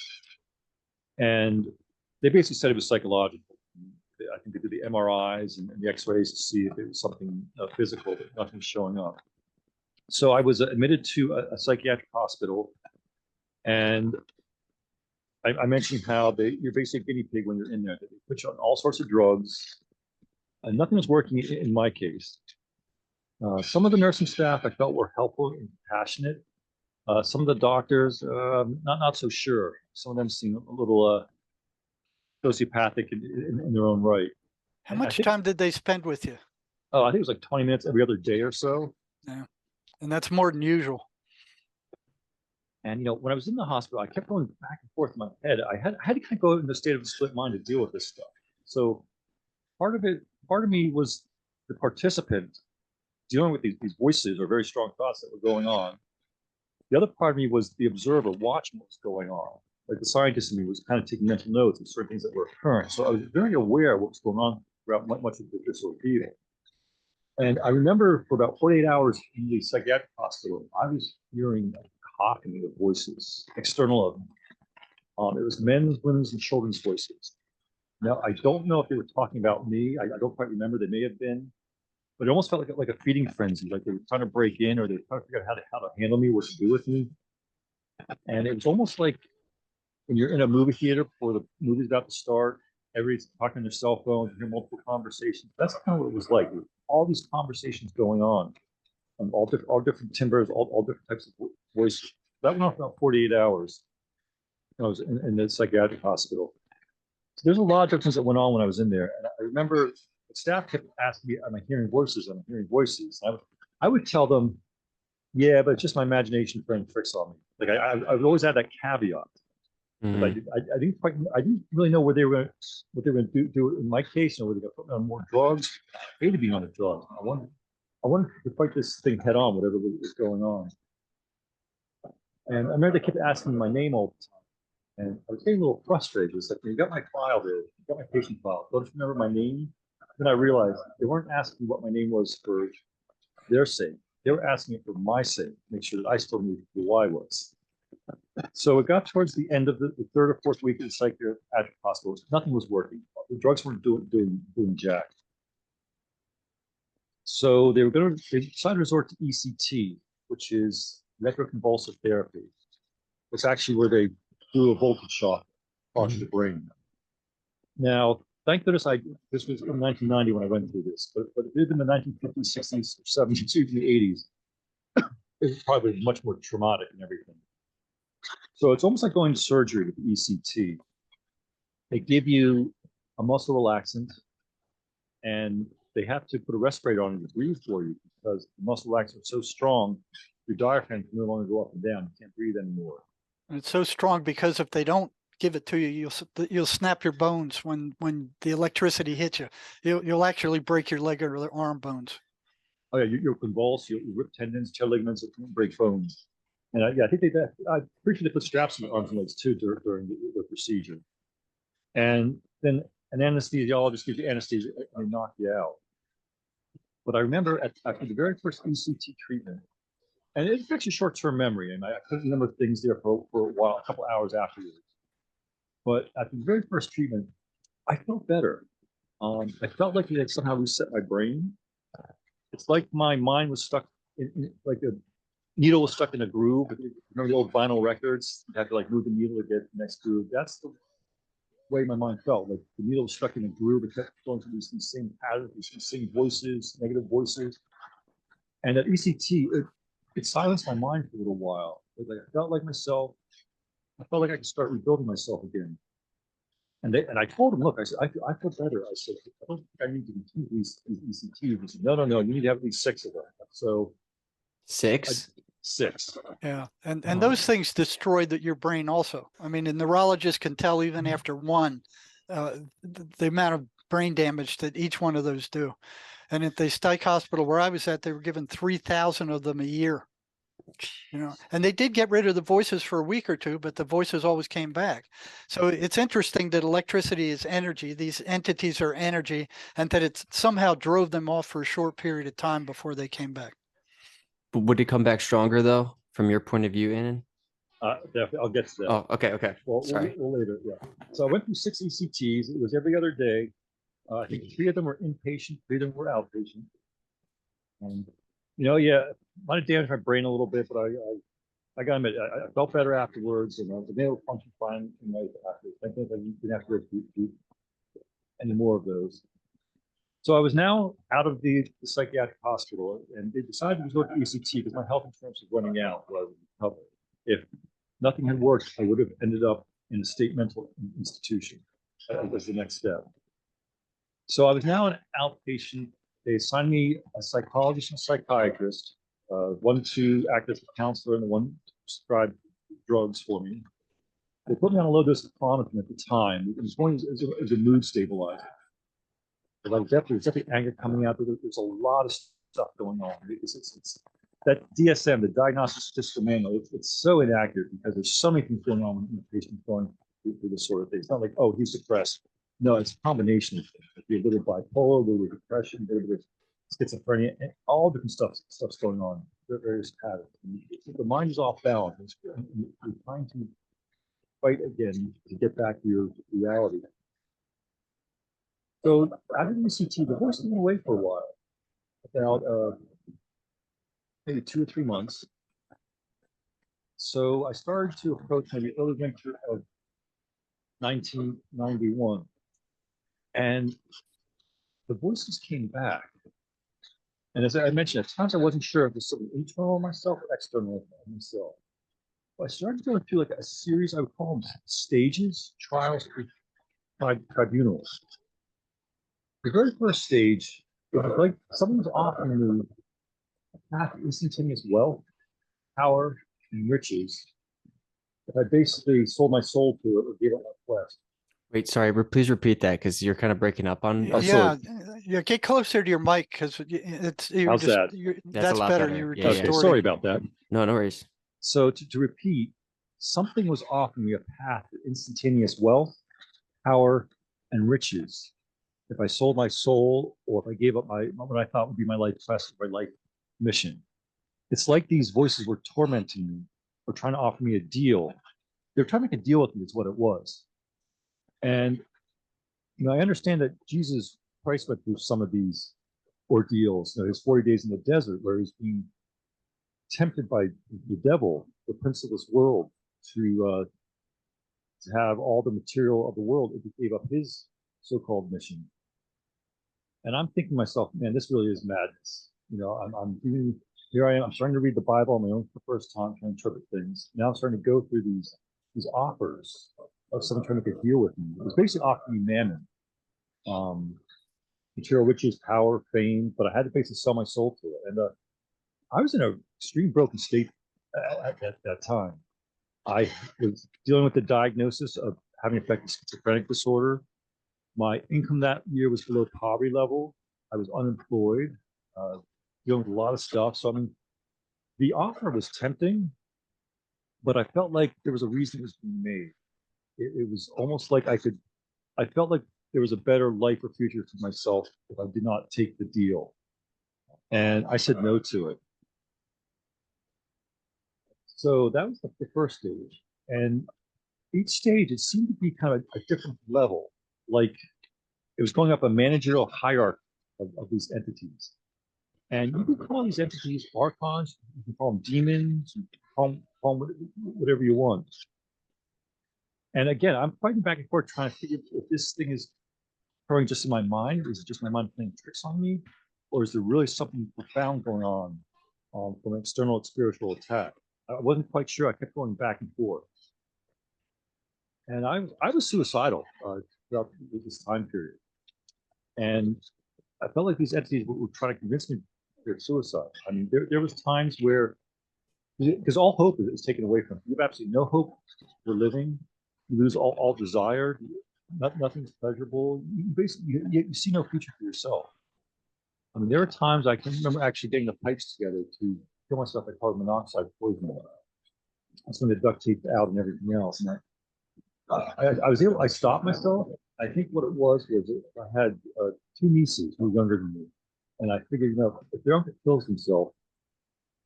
and they basically said it was psychological. I think they did the MRIs and the X-rays to see if it was something physical, but nothing was showing up. So I was admitted to a psychiatric hospital, and I mentioned how you're basically a guinea pig when you're in there. They put you on all sorts of drugs, and nothing was working in my case. Some of the nursing staff I felt were helpful and compassionate. Some of the doctors, not so sure. Some of them seemed a little sociopathic in their own right. How much time did they spend with you? Oh, I think it was like 20 minutes every other day or so. Yeah, and that's more than usual. And when I was in the hospital, I kept going back and forth in my head. I had to kind of go in the state of a split mind to deal with this stuff. So part of me was the participant dealing with these voices or very strong thoughts that were going on. The other part of me was the observer watching what was going on. Like the scientist in me was kind of taking mental notes of certain things that were occurring. So I was very aware of what was going on throughout much of this ordeal. And I remember for about 48 hours in the psychiatric hospital, I was hearing a cacophony of voices, external of them. It was men's, women's, and children's voices. Now, I don't know if they were talking about me. I don't quite remember. They may have been. But it almost felt like a feeding frenzy, like they were trying to break in or they were trying to figure out how to handle me, what to do with me. And it was almost like when you're in a movie theater before the movie's about to start, everybody's talking on their cell phones, you hear multiple conversations. That's kind of what it was like. All these conversations going on all different timbres, all different types of voices. That went on for about 48 hours. I was in the psychiatric hospital. So there's a lot of different things that went on when I was in there. And I remember the staff kept asking me, am I hearing voices? Am I hearing voices? And I would tell them, yeah, but it's just my imagination playing tricks on me. Like I would always add that caveat. Mm-hmm. I didn't really know what they were going to do in my case, or were they going to put me on more drugs. I hated being on the drugs. I wanted to fight this thing head on, whatever was going on. And I remember they kept asking me my name all the time. And I was getting a little frustrated. It's like, you got my file there, you got my patient file. Don't you remember my name? Then I realized they weren't asking what my name was for their sake. They were asking it for my sake, make sure that I still knew who I was. So it got towards the end of the third or fourth week of the psychiatric hospital. Nothing was working. The drugs weren't doing jack. So they decided to resort to ECT, which is electroconvulsive therapy. It's actually where they do a voltage shock across the brain. Now, thank goodness this was in 1990 when I went through this, but it did in the 1950s, 60s, 70s, even the 80s. It was probably much more traumatic and everything. So it's almost like going to surgery with the ECT. They give you a muscle relaxant, and they have to put a respirator on you to breathe for you because the muscle relaxant is so strong, your diaphragm can no longer go up and down. You can't breathe anymore. And it's so strong because if they don't give it to you, you'll snap your bones when the electricity hits you. You'll actually break your leg or arm bones. Oh yeah, you'll convulse, you'll rip tendons, tear ligaments, break bones. And I think I'm pretty sure they put straps in the arms and legs too during the procedure. And then an anesthesiologist gives you anesthesia and they knock you out. But I remember after the very first ECT treatment, and it affects your short-term memory, and I couldn't remember things there for a while, a couple hours afterwards. But after the very first treatment, I felt better. I felt like it had somehow reset my brain. It's like my mind was stuck like a needle was stuck in a groove. Remember the old vinyl records? You had to like move the needle to get the next groove. That's the way my mind felt. Like the needle was stuck in a groove. It kept going through these same patterns, these same voices, negative voices. And at ECT, it silenced my mind for a little while. Like I felt like myself. I felt like I could start rebuilding myself again. And I told him, look, I said, I feel better. I said, I don't think I need to continue these ECTs. He said, no, you need to have at least 6 of them. So 6? 6. Yeah, and those things destroyed your brain also. I mean, a neurologist can tell even after one the amount of brain damage that each one of those do. And at the psych hospital where I was at, they were given 3,000 of them a year. And they did get rid of the voices for a week or two, but the voices always came back. So it's interesting that electricity is energy. These entities are energy, and that it somehow drove them off for a short period of time before they came back. But would it come back stronger though, from your point of view, Anon? Definitely, I'll get to that. Oh, okay. Well, Sorry. we'll later. Yeah. So I went through 6 ECTs. It was every other day. I think 3 of them were inpatient, 3 of them were outpatient. And yeah, might have damaged my brain a little bit, but I gotta admit, I felt better afterwards, and I was able to function fine in life afterwards. I think I didn't have to do any more of those. So I was now out of the psychiatric hospital, and they decided to go to ECT because my health insurance was running out. If nothing had worked, I would have ended up in a state mental institution as the next step. So I was now an outpatient. They assigned me a psychologist and a psychiatrist, one to act as a counselor and the one to prescribe drugs for me. They put me on a low dose of clonopin at the time. It was a mood stabilizer. But there's definitely anger coming out. There's a lot of stuff going on. It's that DSM, the Diagnostic Statistical Manual, it's so inaccurate because there's so many things going on when the patient's going through this sort of thing. It's not like, oh, he's depressed. No, it's a combination of things. It could be a little bipolar, a little bit of depression, a little bit of schizophrenia, and all different stuff's going on. Various patterns. The mind is off balance. You're trying to fight again to get back to your reality. So after the ECT, the voice went away for a while, about maybe 2 or 3 months. So I started to approach maybe early winter of 1991, and the voices came back. And as I mentioned, at times I wasn't sure if it was something internal myself or external myself. But I started going through like a series, I would call them stages, trials, tribunals. The very first stage, it was like someone was offering me a path to instantaneous wealth, power, and riches. If I basically sold my soul to it or gave up my flesh. Wait, sorry, please repeat that because you're kind of breaking up on. Yeah, get closer to your mic because it's. How's that? That's better. Better. You were Okay, sorry about that. No worries. So to repeat, something was offering me a path to instantaneous wealth, power, and riches. If I sold my soul, or if I gave up what I thought would be my life quest, my life mission. It's like these voices were tormenting me, or trying to offer me a deal. They're trying to make a deal with me, is what it was. And I understand that Jesus Christ went through some of these ordeals. His 40 days in the desert, where he's being tempted by the devil, the prince of this world, to have all the material of the world if he gave up his so-called mission. And I'm thinking to myself, man, this really is madness. Here I am. I'm starting to read the Bible on my own for the first time, trying to interpret things. Now I'm starting to go through these offers of someone trying to make a deal with me. It was basically offering me mammon, material riches, power, fame, but I had to basically sell my soul to it. And I was in an extreme broken state at that time. I was dealing with the diagnosis of having affected schizophrenic disorder. My income that year was below poverty level. I was unemployed, dealing with a lot of stuff. So, the offer was tempting, but I felt like there was a reason it was being made. It was almost like I felt like there was a better life or future for myself if I did not take the deal. And I said no to it. So that was the first stage. And each stage, it seemed to be kind of a different level. Like it was going up a managerial hierarchy of these entities. And you can call these entities archons, you can call them demons, you can call them whatever you want. And again, I'm fighting back and forth trying to figure if this thing is occurring just in my mind, is it just my mind playing tricks on me? Or is there really something profound going on from an external spiritual attack? I wasn't quite sure. I kept going back and forth. And I was suicidal throughout this time period. And I felt like these entities were trying to convince me they're suicide. There was times where, because all hope is taken away from you. You have absolutely no hope for living. You lose all desire. Nothing's pleasurable. You basically you see no future for yourself. I mean, there are times I can remember actually getting the pipes together to kill myself by carbon monoxide poisoning. That's when the duct tape out and everything else. And I was able, I stopped myself. I think what it was I had two nieces who were younger than me. And I figured, if their uncle kills himself,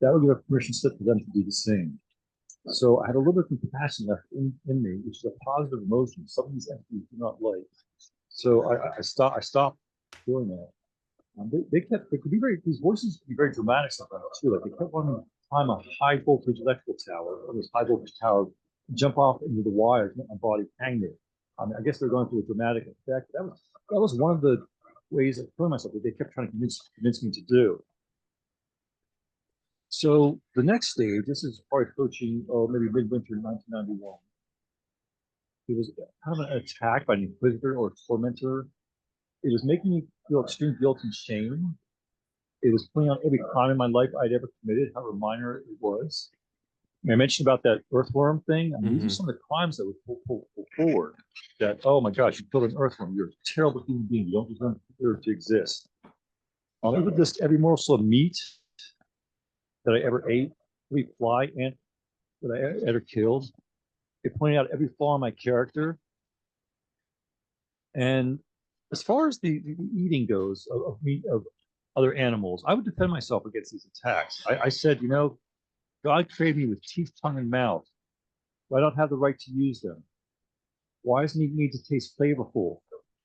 that would give a permission slip for them to do the same. So I had a little bit of compassion left in me, which is a positive emotion. Some of these entities do not like. So I stopped doing that. They could be these voices could be very dramatic sometimes too. Like they kept wanting to climb a high voltage electrical tower, or this high voltage tower, jump off into the wires, make my body hang there. I mean, I guess they're going through a dramatic effect. That was one of the ways of killing myself that they kept trying to convince me to do. So the next stage, this is probably approaching, maybe midwinter 1991. It was kind of an attack by an inquisitor or tormentor. It was making me feel extreme guilt and shame. It was putting on every crime in my life I'd ever committed, however minor it was. I mentioned about that earthworm thing. I mean, these are some of the crimes that would pull forward. That, oh my gosh, you killed an earthworm. You're a terrible human being. You don't deserve to exist. Even this, every morsel of meat that I ever ate, every fly ant that I ever killed, it pointed out every flaw in my character. And as far as the eating goes of meat of other animals, I would defend myself against these attacks. I said, God created me with teeth, tongue, and mouth. I don't have the right to use them. Why does meat need to taste flavorful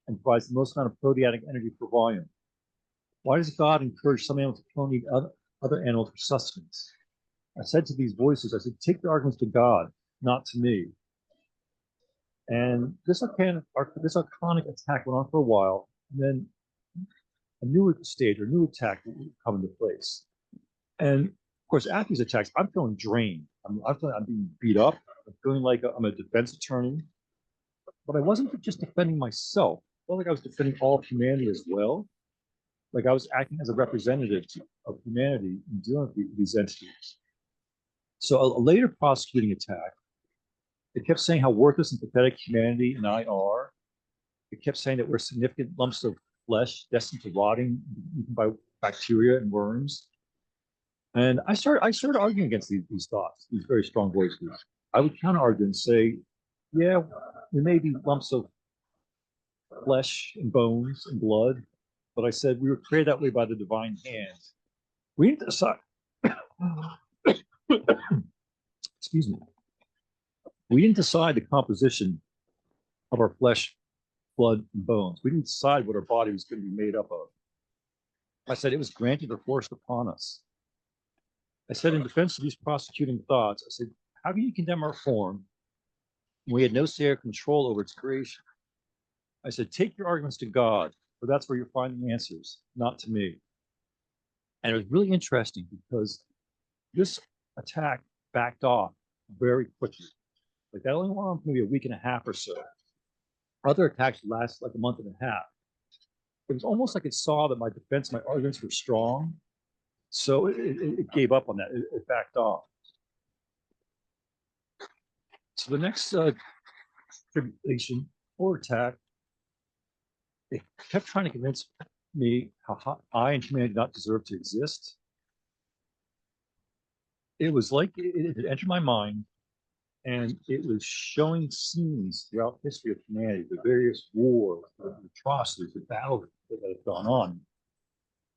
and provides the most amount of proteotic energy per volume? Why does God encourage some animals to clone other animals for sustenance? I said to these voices, I said, take the arguments to God, not to me. And this iconic attack went on for a while, and then a new stage or new attack would come into place. And of course, after these attacks, I'm feeling drained. I'm being beat up. I'm feeling like I'm a defense attorney. But I wasn't just defending myself. I felt like I was defending all of humanity as well. Like I was acting as a representative of humanity in dealing with these entities. So a later prosecuting attack, it kept saying how worthless and pathetic humanity and I are. It kept saying that we're significant lumps of flesh destined to rotting eaten by bacteria and worms. And I started arguing against these thoughts, these very strong voices. I would counter argue and say, yeah, we may be lumps of flesh and bones and blood, but I said we were created that way by the divine hand. We didn't decide. Excuse me. We didn't decide the composition of our flesh, blood, and bones. We didn't decide what our body was going to be made up of. I said it was granted or forced upon us. I said in defense of these prosecuting thoughts, I said, how can you condemn our form when we had no say or control over its creation? I said, take your arguments to God, for that's where you're finding answers, not to me. And it was really interesting because this attack backed off very quickly. Like that only went on for maybe a week and a half or so. Other attacks last like a month and a half. It was almost like it saw that my defense, my arguments were strong. So it gave up on that. It backed off. So the next tribulation or attack, they kept trying to convince me how I and humanity did not deserve to exist. It was like it had entered my mind, and it was showing scenes throughout history of humanity, the various wars, the atrocities, the battles that have gone on.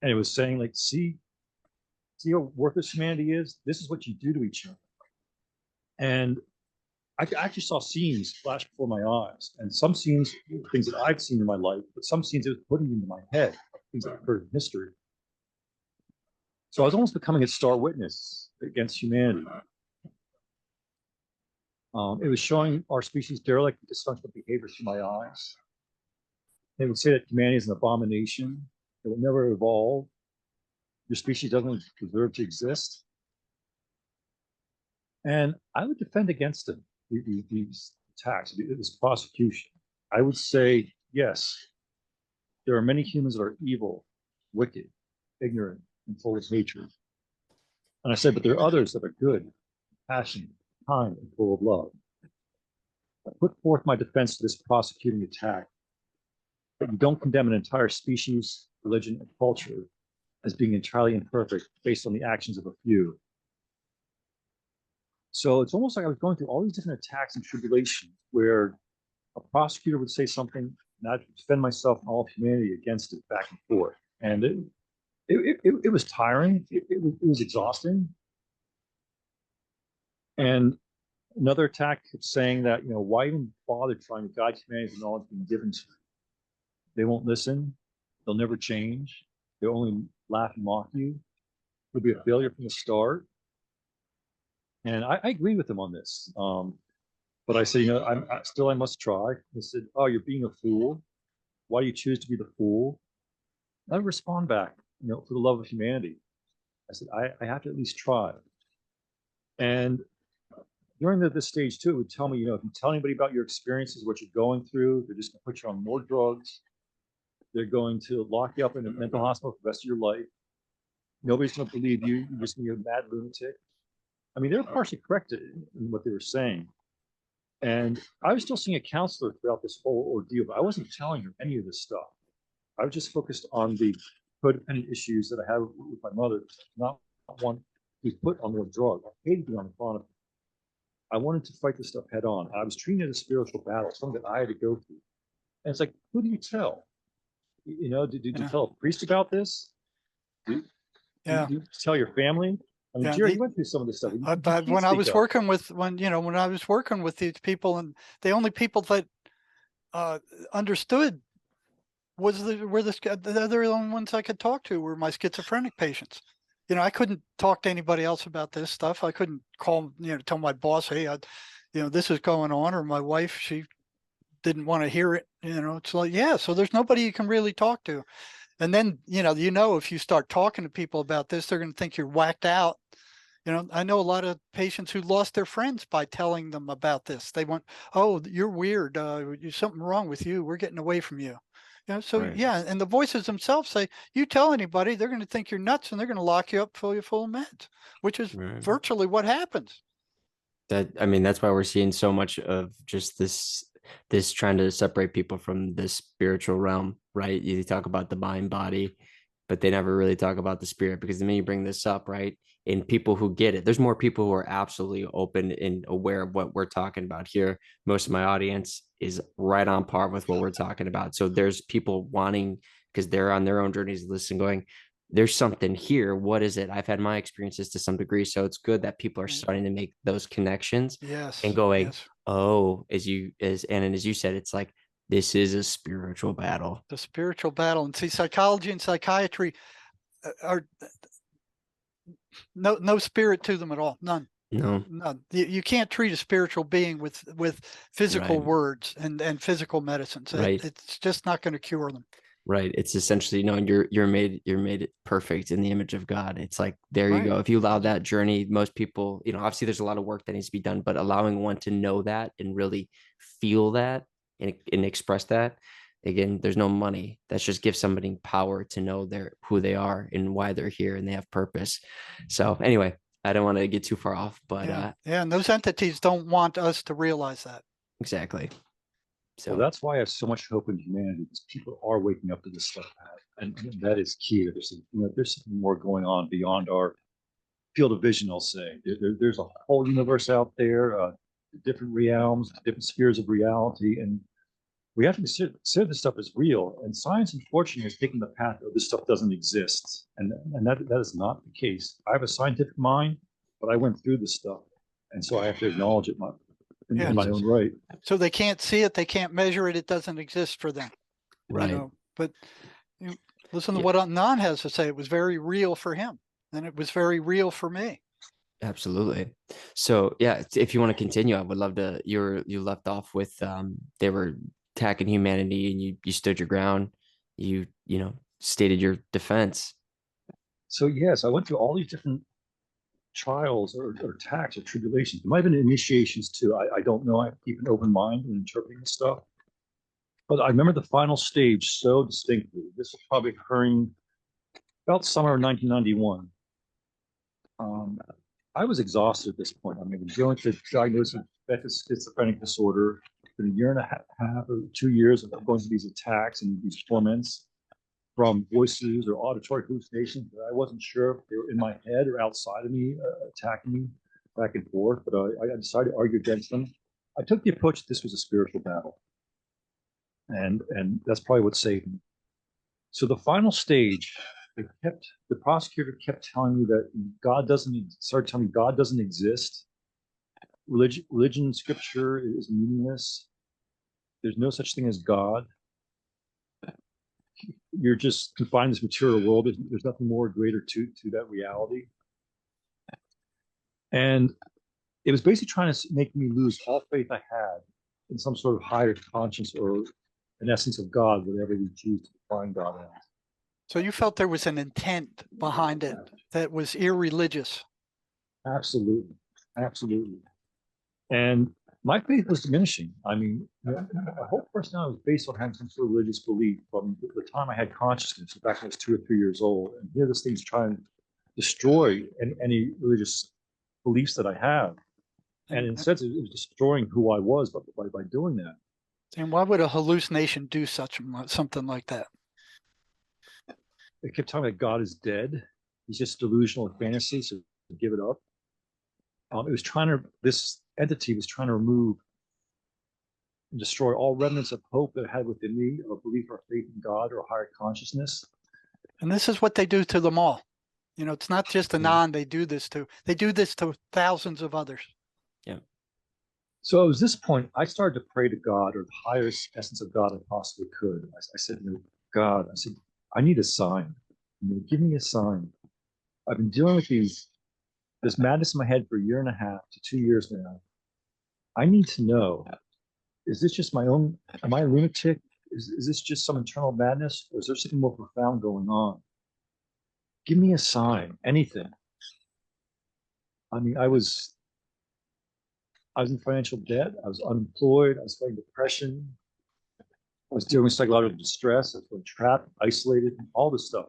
And it was saying, like, see how worthless humanity is? This is what you do to each other. And I actually saw scenes flash before my eyes, and some scenes, things that I've seen in my life, but some scenes it was putting into my head, things that occurred in history. So I was almost becoming a star witness against humanity. It was showing our species derelict and dysfunctional behaviors through my eyes. They would say that humanity is an abomination. It will never evolve. Your species doesn't deserve to exist. And I would defend against them, these attacks, this prosecution. I would say, yes, there are many humans that are evil, wicked, ignorant, and full of hatred. And I said, but there are others that are good, passionate, kind, and full of love. I put forth my defense to this prosecuting attack, that you don't condemn an entire species, religion, and culture as being entirely imperfect based on the actions of a few. So it's almost like I was going through all these different attacks and tribulations where a prosecutor would say something and I'd defend myself and all of humanity against it back and forth. And it was tiring. It was exhausting. And another attack saying that, why even bother trying to guide humanity with knowledge being given to you? They won't listen. They'll never change. They'll only laugh and mock you. It'll be a failure from the start. And I agree with them on this. But I said, I must try. They said, oh, you're being a fool. Why do you choose to be the fool? I respond back, for the love of humanity. I said, I have to at least try. And during this stage too, it would tell me, if you tell anybody about your experiences, what you're going through, they're just going to put you on more drugs. They're going to lock you up in a mental hospital for the rest of your life. Nobody's going to believe you. You're just going to be a mad lunatic. I mean, they were partially correct in what they were saying. And I was still seeing a counselor throughout this whole ordeal, but I wasn't telling her any of this stuff. I was just focused on the codependent issues that I have with my mother, not one who's put on the drug. I hated being on the phone. I wanted to fight this stuff head on. I was treating it as a spiritual battle, something that I had to go through. And it's like, who do you tell? Did you tell a priest about this? Did you tell your family? I mean, Jerry, you went through some of this stuff. When I was working with when I was working with these people, and the only people that understood were the only ones I could talk to were my schizophrenic patients. I couldn't talk to anybody else about this stuff. I couldn't call, tell my boss, hey, this is going on, or my wife, she didn't want to hear it. It's like, yeah, so there's nobody you can really talk to. And then, if you start talking to people about this, they're going to think you're whacked out. I know a lot of patients who lost their friends by telling them about this. They went, oh, you're weird. There's something wrong with you. We're getting away from you. Right. Yeah. And the voices themselves say, you tell anybody, they're going to think you're nuts and they're going to lock you up, fill you full of meds, which is virtually what happens. That's why we're seeing so much of just this trying to separate people from the spiritual realm, right? You talk about the mind body, but they never really talk about the spirit, because the minute you bring this up, right, and people who get it, there's more people who are absolutely open and aware of what we're talking about here. Most of my audience is right on par with what we're talking about. So there's people wanting, because they're on their own journeys, listen, going, there's something here. What is it? I've had my experiences to some degree. So it's good that people are starting to make those connections and going, oh, as Anon, as you said, it's like, this is a spiritual battle. The spiritual battle. And see, psychology and psychiatry are no spirit to them at all. None. No. You can't treat a spiritual being with physical words and physical medicines. It's just not going to cure them. Right. It's essentially, you're made it perfect in the image of God. It's like, there you go. If you allow that journey, most people, obviously there's a lot of work that needs to be done, but allowing one to know that and really feel that and express that, again, there's no money. That's just give somebody power to know who they are and why they're here and they have purpose. So anyway, I don't want to get too far off, but and those entities don't want us to realize that. Exactly. So that's why I have so much hope in humanity, because people are waking up to this stuff, and that is key. There's something more going on beyond our field of vision. I'll say there's a whole universe out there, different realms, different spheres of reality, and we have to consider this stuff as real. And science, unfortunately, has taken the path of this stuff doesn't exist, and that is not the case. I have a scientific mind, but I went through this stuff, and so I have to acknowledge it in my own right. So they can't see it, they can't measure it, it doesn't exist for them. Right. But listen to what Anon has to say. It was very real for him, and it was very real for me. Absolutely. So yeah, if you want to continue, I would love to. You left off with they were attacking humanity, and you stood your ground. You stated your defense. So yes, I went through all these different trials or attacks or tribulations. There might have been initiations too. I don't know. I have to keep an open mind when interpreting this stuff. But I remember the final stage so distinctly. This was probably occurring about summer of 1991. I was exhausted at this point. I mean, going to diagnosis with schizophrenic disorder, been a year and a half or 2 years of going through these attacks and these torments from voices or auditory hallucinations that I wasn't sure if they were in my head or outside of me, attacking me back and forth. But I decided to argue against them. I took the approach that this was a spiritual battle, and that's probably what saved me. So the final stage, the prosecutor kept telling me that started telling me God doesn't exist. Religion and scripture is meaningless. There's no such thing as God. You're just confined to this material world. There's nothing more greater to that reality. And it was basically trying to make me lose all faith I had in some sort of higher conscience or an essence of God, whatever we choose to define God as. So you felt there was an intent behind it that was irreligious. Absolutely. Absolutely. And my faith was diminishing. I mean, my whole personality was based on having some sort of religious belief from the time I had consciousness, back when I was 2 or 3 years old. And here this thing's trying to destroy any religious beliefs that I have. And in a sense, it was destroying who I was by doing that. And why would a hallucination do something like that? It kept telling me that God is dead. He's just delusional fantasy, so give it up. This entity was trying to remove and destroy all remnants of hope that I had within me, of belief or faith in God or higher consciousness. And this is what they do to them all. You know, it's not just Anon they do this to. They do this to thousands of others. Yeah. So it was this point I started to pray to God, or the highest essence of God I possibly could. I said, God, I said, I need a sign. Give me a sign. I've been dealing with this madness in my head for 1.5 years to 2 years now. I need to know, is this just my own, am I a lunatic? Is this just some internal madness, or is there something more profound going on? Give me a sign, anything. I mean, I was in financial debt. I was unemployed. I was fighting depression. I was dealing with psychological distress. I was feeling trapped, isolated, all this stuff.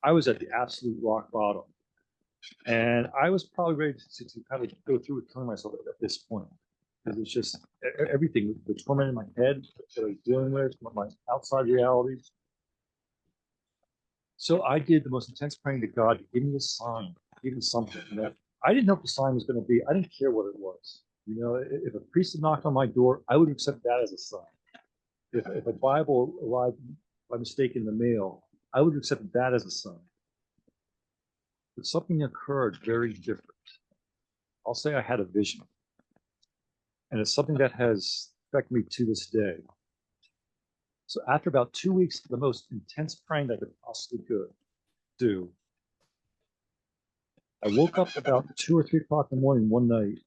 I was at the absolute rock bottom. And I was probably ready to kind of go through with killing myself at this point. Because it's just everything, the torment in my head that I was dealing with, my outside realities. So I did the most intense praying to God to give me a sign, give me something. I didn't know what the sign was going to be. I didn't care what it was. You know, if a priest had knocked on my door, I would accept that as a sign. If a Bible arrived by mistake in the mail, I would accept that as a sign. But something occurred very different. I'll say I had a vision. And it's something that has affected me to this day. So after about 2 weeks, the most intense praying that I could possibly do, I woke up about 2 or 3 o'clock in the morning one night,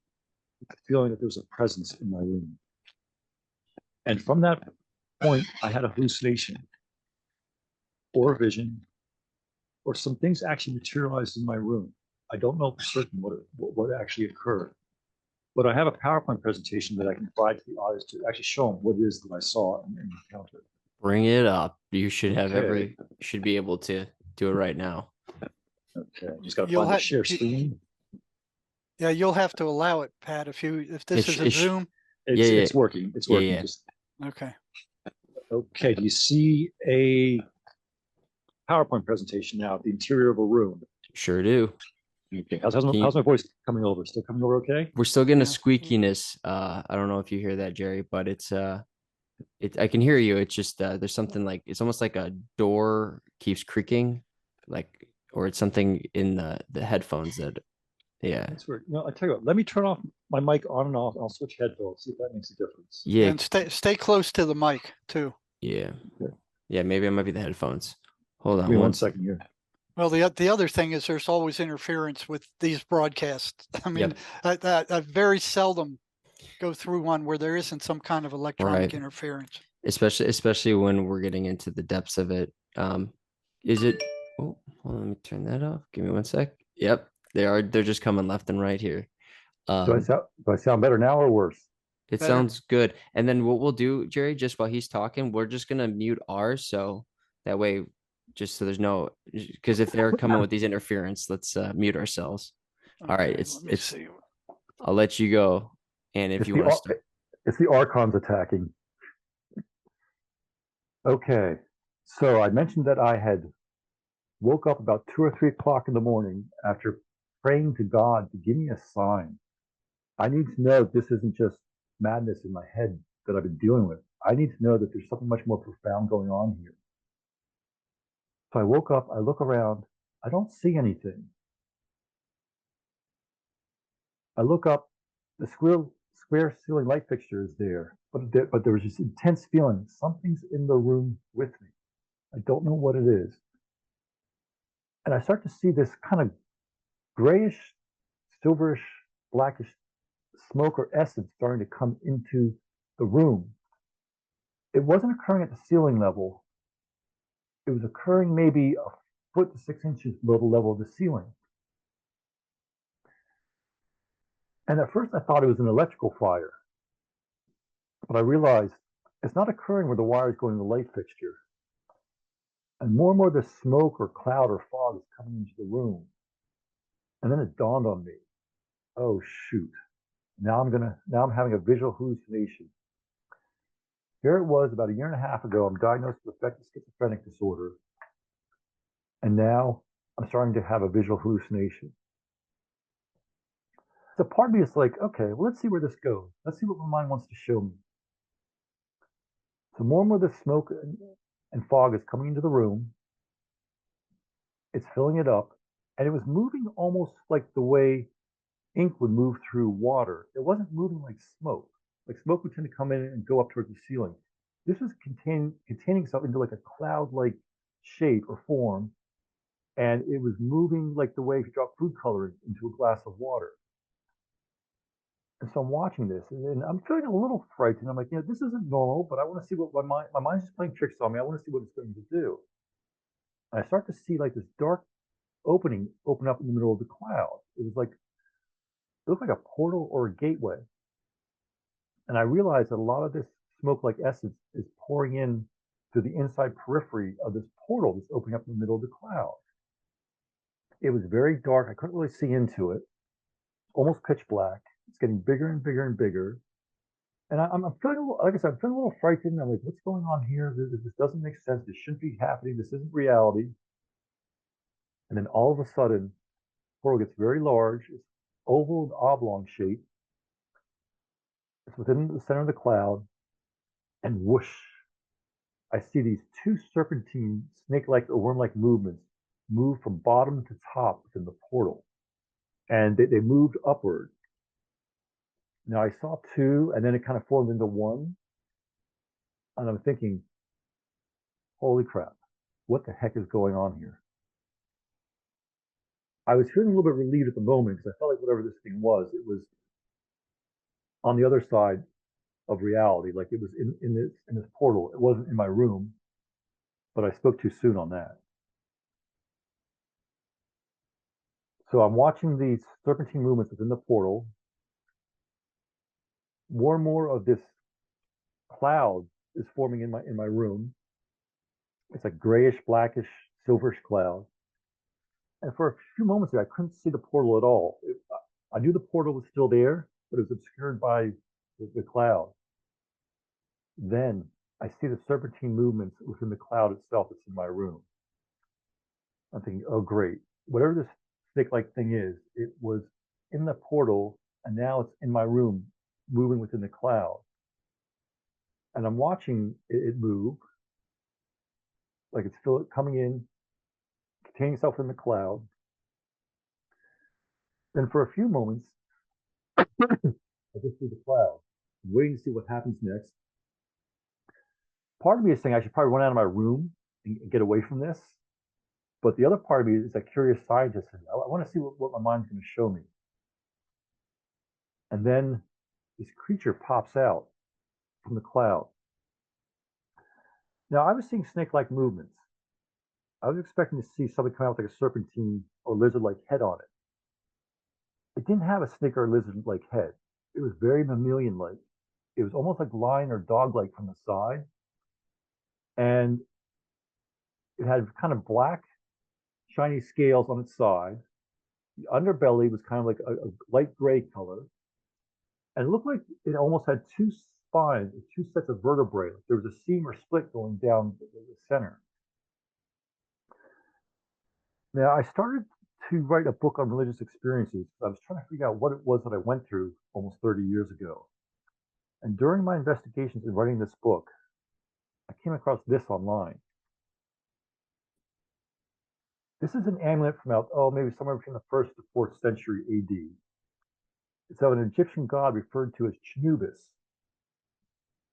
feeling that there was a presence in my room. And from that point, I had a hallucination or a vision, or some things actually materialized in my room. I don't know for certain what actually occurred, but I have a PowerPoint presentation that I can provide to the audience to actually show them what it is that I saw and encountered. Bring it up. You should have should be able to do it right now. Okay, just got to find the share screen. Yeah, you'll have to allow it, Pat. If this is a Zoom. It's working. It's working. Yeah. Okay. Okay. Do you see a PowerPoint presentation now of the interior of a room? Sure do. Okay. How's my voice coming over? Still coming over okay? We're still getting a squeakiness. I don't know if you hear that, Jerry, but it's I can hear you. It's just there's something like, it's almost like a door keeps creaking, like, or it's something in the headphones that, yeah. That's weird. No, I tell you what, let me turn off my mic on and off. I'll switch headphones, see if that makes a difference. Yeah. And stay close to the mic too. Yeah. Okay. Yeah, maybe it might be the headphones. Hold on. Give me 1 second here. Well, the other thing is there's always interference with these broadcasts. I mean, I very seldom go through one where there isn't some kind of electronic interference. Especially when we're getting into the depths of it. Is it? Oh, hold on, let me turn that off. Give me 1 sec. Yep, they're just coming left and right here. Do I sound better now or worse? It sounds good. And then what we'll do, Jerry, just while he's talking, we're just gonna mute ours, so that way, just so there's no, because if they're coming with these interference, let's mute ourselves. Okay, all right, it's. I'll let you go, and if you want to start. It's the archons attacking. Okay, so I mentioned that I had woke up about 2 or 3 o'clock in the morning after praying to God to give me a sign. I need to know this isn't just madness in my head that I've been dealing with. I need to know that there's something much more profound going on here. So I woke up, I look around, I don't see anything. I look up, the square ceiling light fixture is there, but there was this intense feeling, something's in the room with me. I don't know what it is. And I start to see this kind of grayish, silverish, blackish smoke or essence starting to come into the room. It wasn't occurring at the ceiling level. It was occurring maybe a foot to 6 inches below the level of the ceiling. And at first I thought it was an electrical fire, but I realized it's not occurring where the wire is going to the light fixture. And more the smoke or cloud or fog is coming into the room. And then it dawned on me, oh shoot, now I'm having a visual hallucination. Here it was about 1.5 years ago, I'm diagnosed with affective schizophrenic disorder. And now I'm starting to have a visual hallucination. So part of me is like, okay, well, let's see where this goes. Let's see what my mind wants to show me. So more the smoke and fog is coming into the room. It's filling it up. And it was moving almost like the way ink would move through water. It wasn't moving like smoke. Like smoke would tend to come in and go up towards the ceiling. This was containing something into like a cloud-like shape or form. And it was moving like the way if you drop food coloring into a glass of water. And so I'm watching this, and I'm feeling a little frightened. I'm like, this isn't normal, but I want to see what my mind's just playing tricks on me. I want to see what it's going to do. And I start to see like this dark opening open up in the middle of the cloud. It looked like a portal or a gateway. And I realized that a lot of this smoke-like essence is pouring in to the inside periphery of this portal that's opening up in the middle of the cloud. It was very dark. I couldn't really see into it. Almost pitch black. It's getting bigger and bigger and bigger. And I'm feeling, like I said, I'm feeling a little frightened. I'm like, what's going on here? This doesn't make sense. This shouldn't be happening. This isn't reality. And then all of a sudden, the portal gets very large. It's oval and oblong shape. It's within the center of the cloud. And whoosh, I see these 2 serpentine, snake-like or worm-like movements move from bottom to top within the portal. And they moved upward. Now I saw 2, and then it kind of formed into 1. And I'm thinking, holy crap, what the heck is going on here? I was feeling a little bit relieved at the moment because I felt like whatever this thing was, it was on the other side of reality. Like it was in this portal. It wasn't in my room, but I spoke too soon on that. So I'm watching these serpentine movements within the portal. More and more of this cloud is forming in my room. It's a grayish, blackish, silverish cloud. And for a few moments there, I couldn't see the portal at all. I knew the portal was still there, but it was obscured by the cloud. Then I see the serpentine movements within the cloud itself that's in my room. I'm thinking, oh, great. Whatever this snake-like thing is, it was in the portal, and now it's in my room, moving within the cloud. And I'm watching it move, like it's still coming in, containing itself in the cloud. Then for a few moments, I just see the cloud, waiting to see what happens next. Part of me is saying I should probably run out of my room and get away from this. But the other part of me is a curious scientist. And I want to see what my mind's going to show me. And then this creature pops out from the cloud. Now, I was seeing snake-like movements. I was expecting to see something come out like a serpentine or lizard-like head on it. It didn't have a snake or lizard-like head. It was very mammalian-like. It was almost like lion or dog-like from the side. And it had kind of black, shiny scales on its side. The underbelly was kind of like a light gray color. And it looked like it almost had 2 spine, two sets of vertebrae. There was a seam or split going down the center. Now, I started to write a book on religious experiences. I was trying to figure out what it was that I went through almost 30 years ago. And during my investigations in writing this book, I came across this online. This is an amulet from maybe somewhere between the 1st to 4th century AD. It's of an Egyptian god referred to as Chnoubis.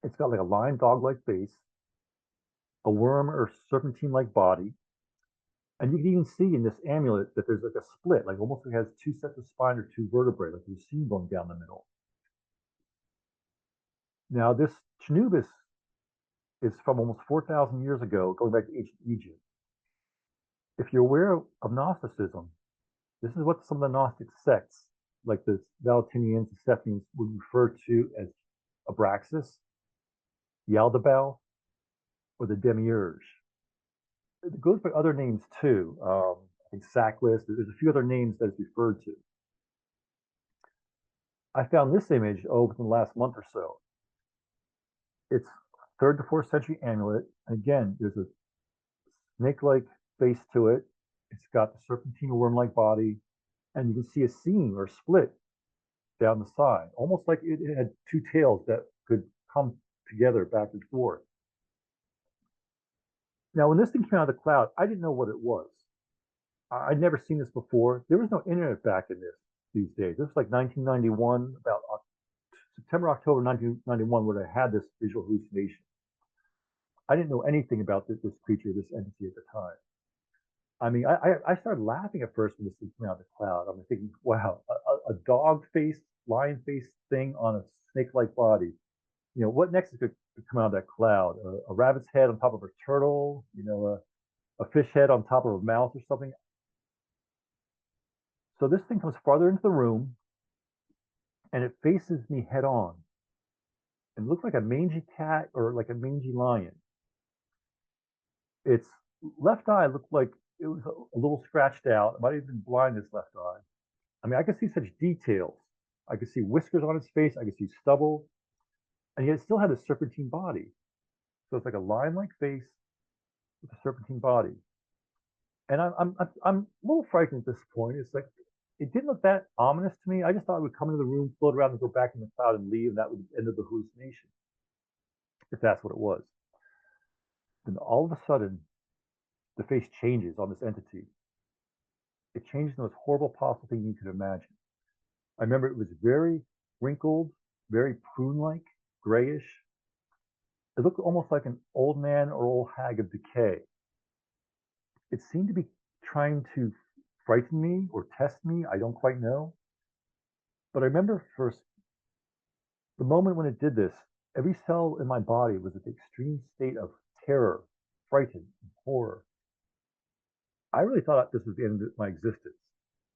It's got like a lion dog-like face, a worm or serpentine-like body, and you can even see in this amulet that there's like a split, like almost like it has two sets of spine or two vertebrae, like there's a seam going down the middle. Now, this Chnoubis is from almost 4,000 years ago, going back to ancient Egypt. If you're aware of Gnosticism, this is what some of the Gnostic sects, like the Valentinians, the Cephenians, would refer to as Abraxas, Yaldabaoth, or the Demiurge. It goes by other names too. I think Sackless. There's a few other names that it's referred to. I found this image within the last month or so. It's 3rd to 4th century amulet. Again, there's a snake-like face to it. It's got the serpentine or worm-like body, and you can see a seam or split down the side, almost like it had two tails that could come together back and forth. Now, when this thing came out of the cloud, I didn't know what it was. I'd never seen this before. There was no internet back in these days. This was like 1991, about September, October 1991, when I had this visual hallucination. I didn't know anything about this creature, this entity at the time. I mean, I started laughing at first when this thing came out of the cloud. I'm thinking, wow, a dog-faced, lion-faced thing on a snake-like body. You know, what next could come out of that cloud? A rabbit's head on top of a turtle, you know, a fish head on top of a mouse or something. So this thing comes farther into the room, and it faces me head on. And looks like a mangy cat or like a mangy lion. Its left eye looked like it was a little scratched out. It might have been blind, its left eye. I mean, I could see such details. I could see whiskers on its face. I could see stubble. And yet it still had a serpentine body. So it's like a lion-like face with a serpentine body. And I'm a little frightened at this point. It's like, it didn't look that ominous to me. I just thought it would come into the room, float around, and go back in the cloud and leave, and that would end the hallucination, if that's what it was. Then all of a sudden, the face changes on this entity. It changed in the most horrible possible thing you could imagine. I remember it was very wrinkled, very prune-like, grayish. It looked almost like an old man or old hag of decay. It seemed to be trying to frighten me or test me. I don't quite know. But I remember first, the moment when it did this, every cell in my body was at the extreme state of terror, frightened, and horror. I really thought this was the end of my existence.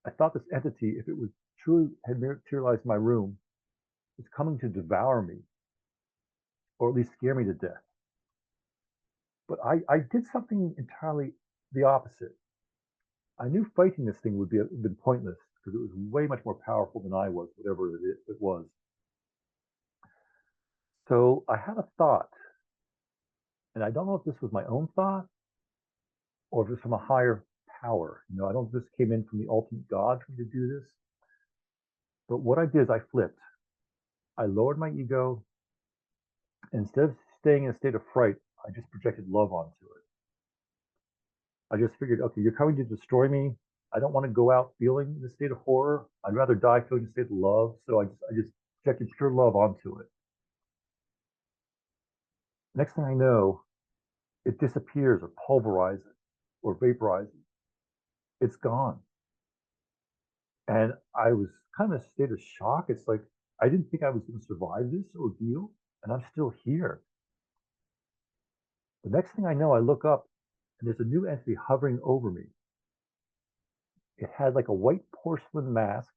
I thought this entity, if it was truly had materialized in my room, was coming to devour me, or at least scare me to death. But I did something entirely the opposite. I knew fighting this thing would have been pointless because it was way much more powerful than I was, whatever it was. So I had a thought, and I don't know if this was my own thought or if it's from a higher power. You know, I don't know if this came in from the ultimate God for me to do this. But what I did is I flipped. I lowered my ego. And instead of staying in a state of fright, I just projected love onto it. I just figured, okay, you're coming to destroy me. I don't want to go out feeling in a state of horror. I'd rather die feeling a state of love. So I just projected pure love onto it. Next thing I know, it disappears or pulverizes or vaporizes. It's gone. And I was kind of in a state of shock. It's like, I didn't think I was going to survive this ordeal, and I'm still here. The next thing I know, I look up, and there's a new entity hovering over me. It had like a white porcelain mask,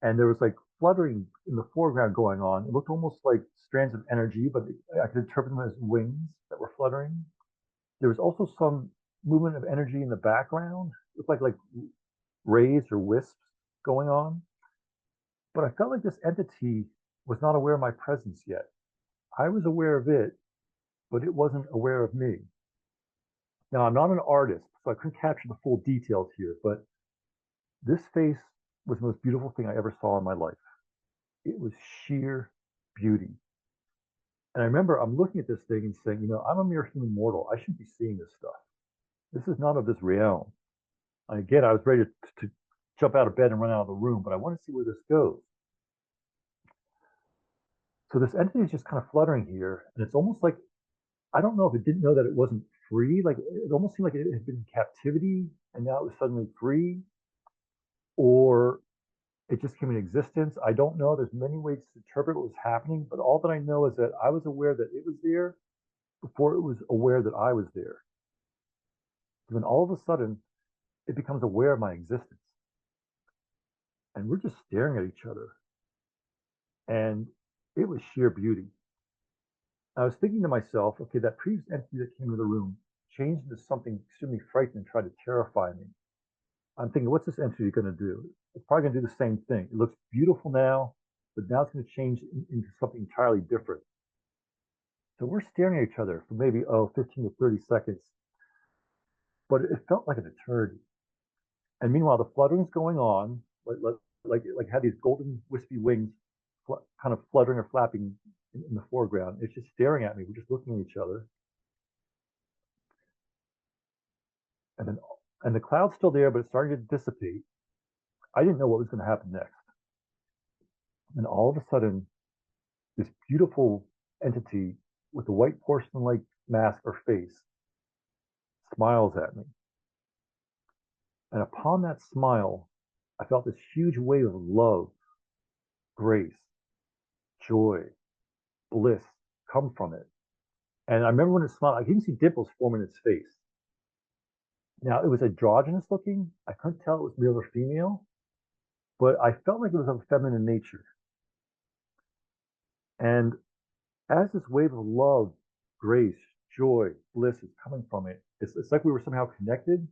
and there was like fluttering in the foreground going on. It looked almost like strands of energy, but I could interpret them as wings that were fluttering. There was also some movement of energy in the background. It looked like rays or wisps going on. But I felt like this entity was not aware of my presence yet. I was aware of it, but it wasn't aware of me. Now, I'm not an artist, so I couldn't capture the full details here, but this face was the most beautiful thing I ever saw in my life. It was sheer beauty. And I remember I'm looking at this thing and saying, I'm a mere human mortal. I shouldn't be seeing this stuff. This is not of this realm. And again, I was ready to jump out of bed and run out of the room, but I want to see where this goes. So this entity is just kind of fluttering here, and it's almost like, I don't know if it didn't know that it wasn't free. Like it almost seemed like it had been in captivity and now it was suddenly free, or it just came into existence. I don't know. There's many ways to interpret what was happening, but all that I know is that I was aware that it was there before it was aware that I was there. And then all of a sudden, it becomes aware of my existence. And we're just staring at each other. And it was sheer beauty. I was thinking to myself, okay, that previous entity that came into the room changed into something extremely frightening and tried to terrify me. I'm thinking, what's this entity going to do? It's probably going to do the same thing. It looks beautiful now, but now it's going to change into something entirely different. So we're staring at each other for maybe, 15 to 30 seconds, but it felt like an eternity. And meanwhile, the fluttering's going on, like had these golden wispy wings kind of fluttering or flapping in the foreground. It's just staring at me. We're just looking at each other. And the cloud's still there, but it's starting to dissipate. I didn't know what was going to happen next. And all of a sudden, this beautiful entity with a white porcelain-like mask or face smiles at me. And upon that smile, I felt this huge wave of love, grace, joy, bliss come from it. And I remember when it smiled, I didn't see dimples forming its face. Now, it was androgynous looking. I couldn't tell it was male or female, but I felt like it was of a feminine nature. And as this wave of love, grace, joy, bliss is coming from it, it's like we were somehow connected.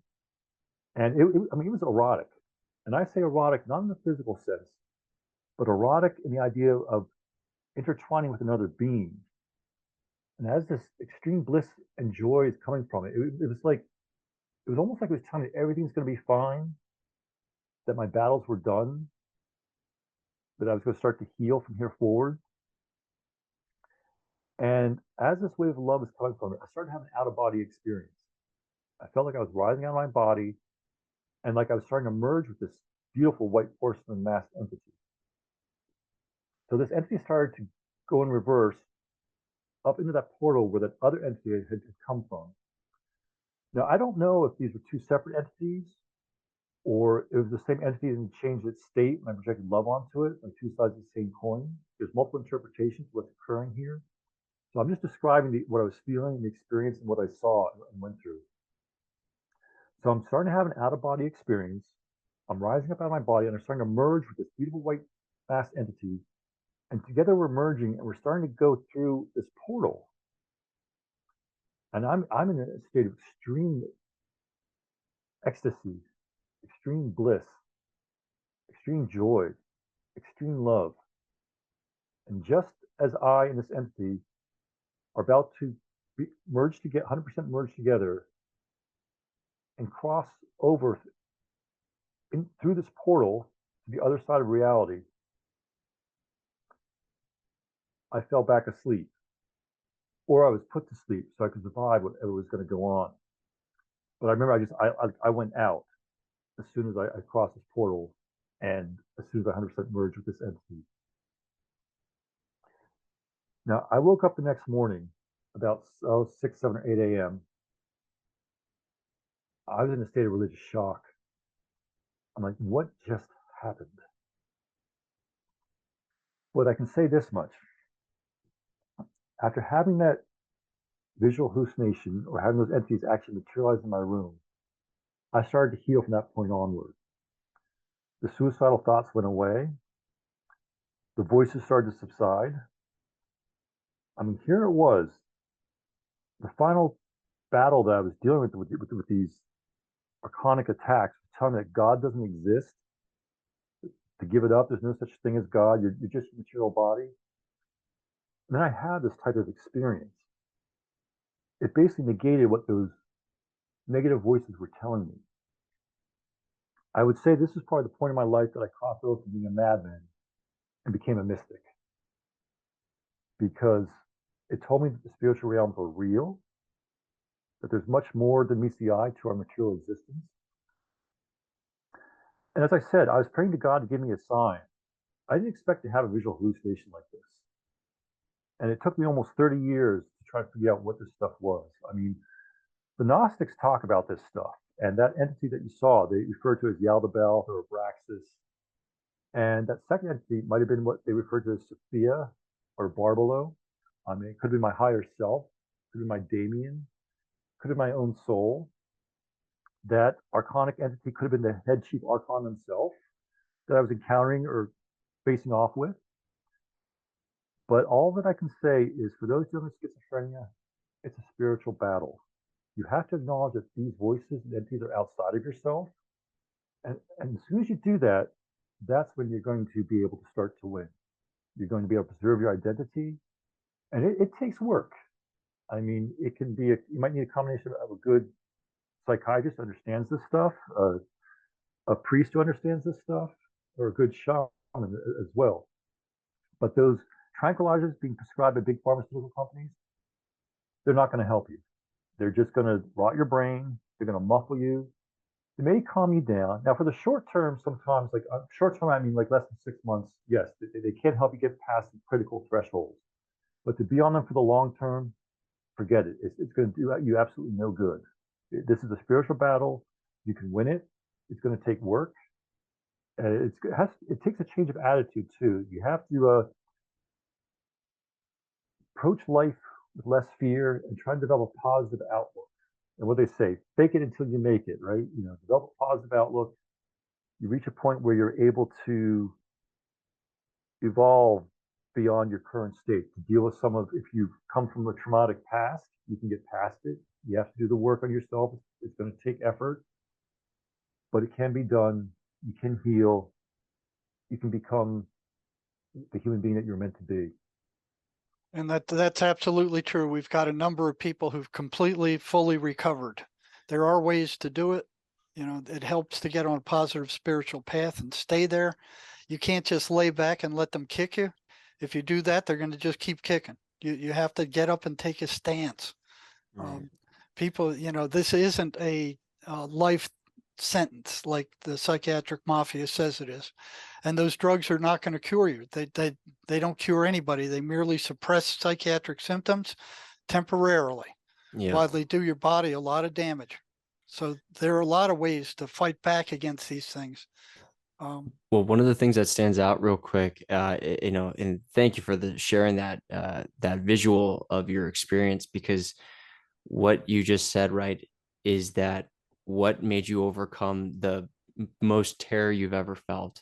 And it was erotic. And I say erotic not in the physical sense, but erotic in the idea of intertwining with another being. And as this extreme bliss and joy is coming from it, it was almost like it was telling me everything's going to be fine, that my battles were done, that I was going to start to heal from here forward. And as this wave of love was coming from it, I started having an out of body experience. I felt like I was rising out of my body and like I was starting to merge with this beautiful white porcelain masked entity. So this entity started to go in reverse up into that portal where that other entity had come from. Now, I don't know if these were two separate entities or it was the same entity and changed its state and I projected love onto it, like two sides of the same coin. There's multiple interpretations of what's occurring here. So I'm just describing what I was feeling, the experience, and what I saw and went through. So I'm starting to have an out-of-body experience. I'm rising up out of my body and I'm starting to merge with this beautiful white masked entity. And together we're merging and we're starting to go through this portal. And I'm in a state of extreme ecstasy, extreme bliss, extreme joy, extreme love. And just as I and this entity are about to merge to get 100% merged together and cross over through this portal to the other side of reality, I fell back asleep, or I was put to sleep so I could survive whatever was going to go on. But I remember I went out as soon as I crossed this portal, and as soon as I 100% merged with this entity. Now I woke up the next morning about 6, 7, or 8 a.m. I was in a state of religious shock. I'm like, what just happened? But I can say this much. After having that visual hallucination or having those entities actually materialize in my room, I started to heal from that point onward. The suicidal thoughts went away. The voices started to subside. I mean, here it was, the final battle that I was dealing with these archonic attacks, telling me that God doesn't exist, to give it up. There's no such thing as God. You're just a material body. And then I had this type of experience. It basically negated what those negative voices were telling me. I would say this is probably the point in my life that I crossed over from being a madman and became a mystic, because it told me that the spiritual realms are real, that there's much more than meets the eye to our material existence. And as I said, I was praying to God to give me a sign. I didn't expect to have a visual hallucination like this. And it took me almost 30 years to try to figure out what this stuff was. I mean, the Gnostics talk about this stuff. And that entity that you saw, they refer to as Yaldabaoth or Abraxas. And that second entity might have been what they referred to as Sophia or Barbalo. I mean, it could be my higher self, could be my Damien, could be my own soul. That archonic entity could have been the head chief archon himself that I was encountering or facing off with. But all that I can say is, for those dealing with schizophrenia, it's a spiritual battle. You have to acknowledge that these voices and entities are outside of yourself. And as soon as you do that, that's when you're going to be able to start to win. You're going to be able to preserve your identity. And it takes work. I mean, it can be, you might need a combination of a good psychiatrist who understands this stuff, a priest who understands this stuff, or a good shaman as well. But those tranquilizers being prescribed by big pharmaceutical companies, they're not going to help you. They're just going to rot your brain. They're going to muffle you. They may calm you down. Now, for the short term, sometimes, like short term, I mean like less than 6 months, yes, they can't help you get past the critical thresholds. But to be on them for the long term, forget it. It's going to do you absolutely no good. This is a spiritual battle. You can win it. It's going to take work. It takes a change of attitude too. You have to approach life with less fear and try to develop a positive outlook. And what they say, fake it until you make it, right? You know, develop a positive outlook. You reach a point where you're able to evolve beyond your current state, to deal with if you've come from a traumatic past, you can get past it. You have to do the work on yourself. It's going to take effort, but it can be done. You can heal. You can become the human being that you're meant to be. And that's absolutely true. We've got a number of people who've completely, fully recovered. There are ways to do it. You know, it helps to get on a positive spiritual path and stay there. You can't just lay back and let them kick you. If you do that, they're going to just keep kicking. You have to get up and take a stance. Right. People, you know, this isn't a life sentence like the psychiatric mafia says it is. And those drugs are not going to cure you. They don't cure anybody. They merely suppress psychiatric symptoms temporarily, Yeah. while they do your body a lot of damage. So there are a lot of ways to fight back against these things. Well, one of the things that stands out real quick, you know, and thank you for sharing that that visual of your experience, because what you just said, right, is that what made you overcome the most terror you've ever felt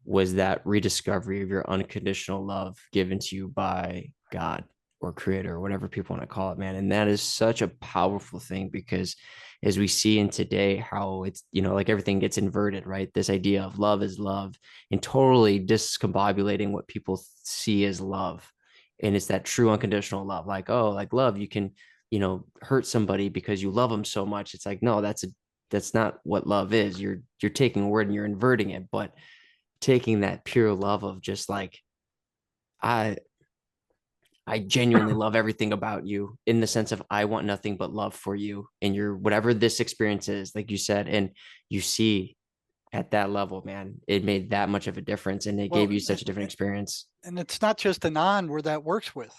was that rediscovery of your unconditional love given to you by God or creator, or whatever people want to call it, man. And that is such a powerful thing, because as we see in today, how it's, you know, like everything gets inverted, right? This idea of love is love, and totally discombobulating what people see as love. And it's that true unconditional love. Like, oh, like love, you can, you know, hurt somebody because you love them so much. It's like, no, that's not what love is. You're taking a word and you're inverting it. But taking that pure love of just like, I genuinely love everything about you, in the sense of I want nothing but love for you and your whatever this experience is, like you said. And you see at that level, man, it made that much of a difference, and it gave you such a different experience. And it's not just Anon where that works with.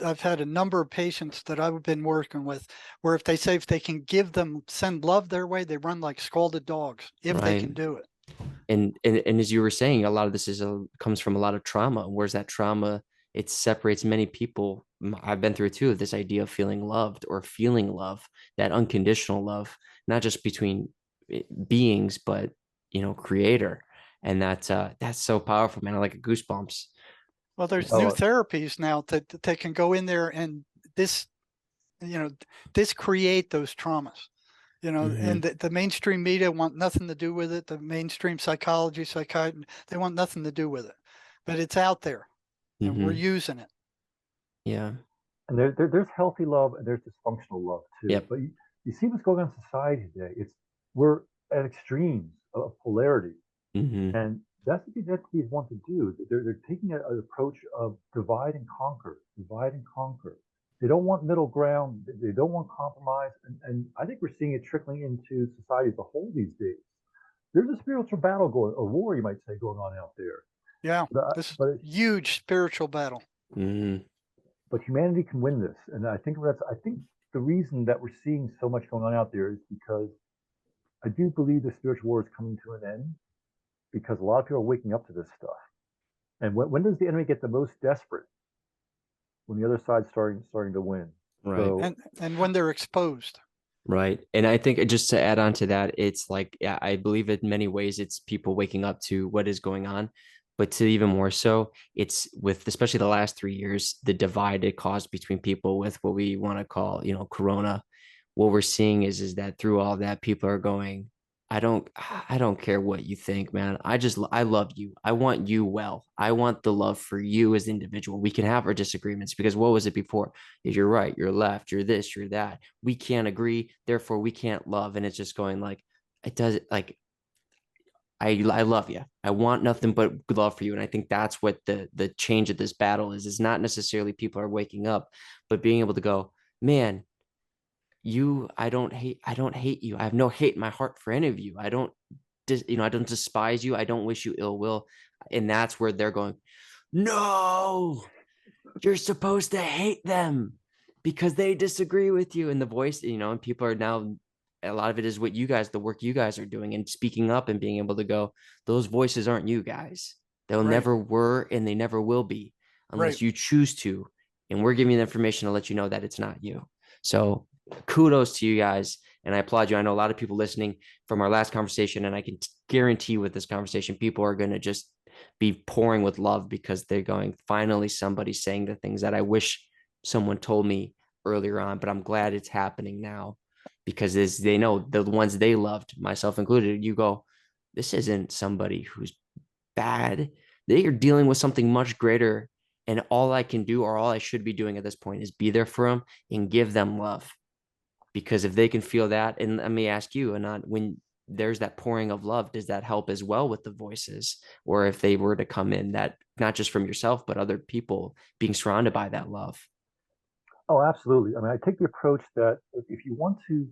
I've had a number of patients that I've been working with where if they can send love their way, they run like scalded dogs if they can do it. And as you were saying, a lot of this comes from a lot of trauma. Where's that trauma? It separates many people. I've been through it too, this idea of feeling loved or feeling love, that unconditional love, not just between beings, but, you know, creator. And that's so powerful, man. I like goosebumps. Well, there's new therapies now that can go in there and discreate those traumas. You know, Mhm. and the mainstream media want nothing to do with it. The mainstream psychology, psychiatry, they want nothing to do with it. But it's out there, and we're Mhm. using it. Yeah. And there's healthy love and there's dysfunctional love too. Yep. But you see what's going on in society today. We're at extremes of polarity. Mhm. And that's what these entities want to do. They're taking an approach of divide and conquer, divide and conquer. They don't want middle ground. They don't want compromise. And I think we're seeing it trickling into society as a whole these days. There's a spiritual battle going, or war, you might say, going on out there. Yeah, But, this but huge spiritual battle. Mhm. but humanity can win this, and I think the reason that we're seeing so much going on out there is because I do believe the spiritual war is coming to an end because a lot of people are waking up to this stuff. And when does the enemy get the most desperate? When the other side's starting to win. Right. So And when they're exposed. Right. And I think just to add on to that, it's like, yeah, I believe in many ways it's people waking up to what is going on. But to even more so, it's with especially the last 3 years, the divide it caused between people with what we want to call, Corona. What we're seeing is that through all that, people are going, I don't care what you think, man. I love you. I want you well. I want the love for you as an individual. We can have our disagreements because what was it before? If you're right, you're left, you're this, you're that. We can't agree, therefore we can't love. And it's just going like, it does like I love you. I want nothing but good love for you. And I think that's what the change of this battle is not necessarily people are waking up, but being able to go, man, I don't hate you. I have no hate in my heart for any of you. I don't despise you. I don't wish you ill will. And that's where they're going, no, you're supposed to hate them because they disagree with you. And the voice, and people are now, a lot of it is what the work you guys are doing and speaking up and being able to go, those voices aren't you guys. They'll Right. never were and they never will be Right. unless you choose to. And we're giving you the information to let you know that it's not you. So kudos to you guys. And I applaud you. I know a lot of people listening from our last conversation, and I can guarantee with this conversation, people are going to just be pouring with love because they're going, finally, somebody saying the things that I wish someone told me earlier on, but I'm glad it's happening now because they know the ones they loved, myself included, you go, this isn't somebody who's bad. They are dealing with something much greater. And all I can do, or all I should be doing at this point, is be there for them and give them love. Because if they can feel that, and let me ask you, Anon, when there's that pouring of love, does that help as well with the voices? Or if they were to come in, that not just from yourself, but other people being surrounded by that love? oh, absolutely. I mean, I take the approach that if you want to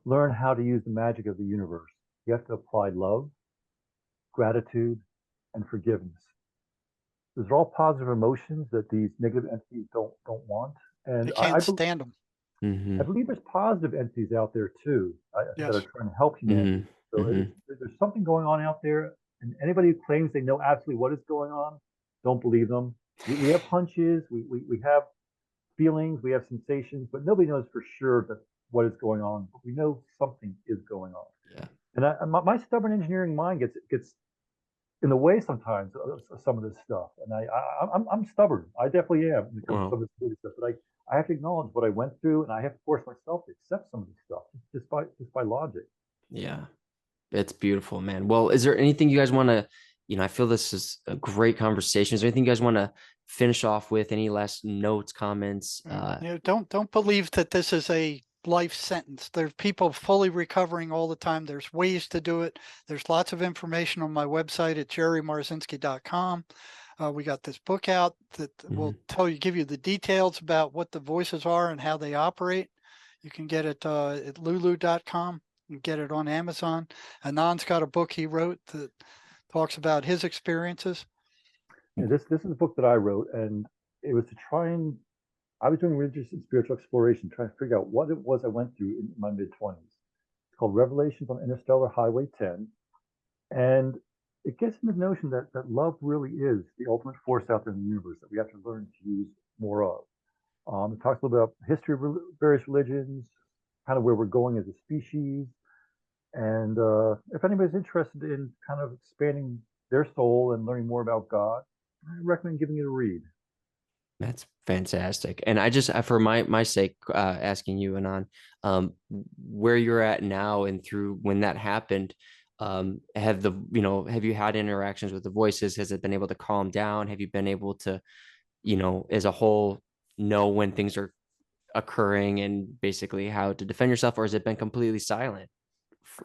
learn how to use the magic of the universe, you have to apply love, gratitude, and forgiveness. Those are all positive emotions that these negative entities don't want. They And can't stand them. I Mm-hmm. believe there's positive entities out there too that are Yes. trying to help humanity. Mm-hmm. So Mm-hmm. there's something going on out there, and anybody who claims they know absolutely what is going on, don't believe them. We have hunches, we have feelings, we have sensations, but nobody knows for sure that what is going on. But we know something is going on. Yeah. And my stubborn engineering mind gets in the way sometimes of some of this stuff. And I'm stubborn. I definitely am when it comes to Well, some of this stuff. But I have to acknowledge what I went through, and I have to force myself to accept some of this stuff just by logic. yeah. It's beautiful, man. Well, is there anything you guys want to, I feel this is a great conversation. Is there anything you guys want to finish off with? Any last notes, comments? Don't believe that this is a life sentence. There's people fully recovering all the time. There's ways to do it. There's lots of information on my website at jerrymarzinsky.com. We got this book out that will give you the details about what the voices are and how they operate. You can get it at lulu.com. You can get it on Amazon. Anon's got a book he wrote that talks about his experiences. And this is a book that I wrote, and it was to try and I was doing religious and spiritual exploration, trying to figure out what it was I went through in my mid-20s. It's called Revelations on Interstellar Highway 10. And it gets into the notion that love really is the ultimate force out there in the universe that we have to learn to use more of. It talks a little bit about history of various religions, kind of where we're going as a species. And if anybody's interested in kind of expanding their soul and learning more about God, I recommend giving it a read. That's fantastic. And I just, for my sake, asking you, Anon, where you're at now and through when that happened, have have you had interactions with the voices? Has it been able to calm down? Have you been able to, as a whole, know when things are occurring and basically how to defend yourself, or has it been completely silent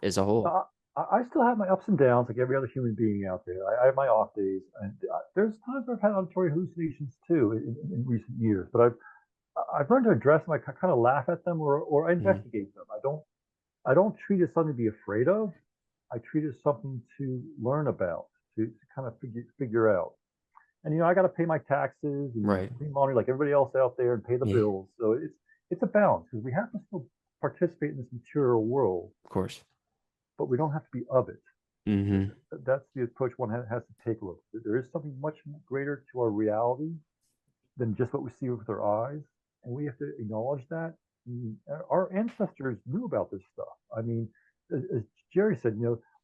as a whole? I still have my ups and downs like every other human being out there. I have my off days, and there's times where I've had auditory hallucinations too in recent years. But I've learned to address them. I kind of laugh at them, or I investigate them. I don't treat it as something to be afraid of. I treat it as something to learn about, to kind of figure out. And I got to pay my taxes and Right. pay money like everybody else out there and pay the Yeah. bills. So it's a balance because we have to still participate in this material world, Of course. but we don't have to be of it. Mm-hmm. That's the approach one has to take a look. There is something much greater to our reality than just what we see with our eyes, and we have to acknowledge that. Our ancestors knew about this stuff. I mean, as Jerry said,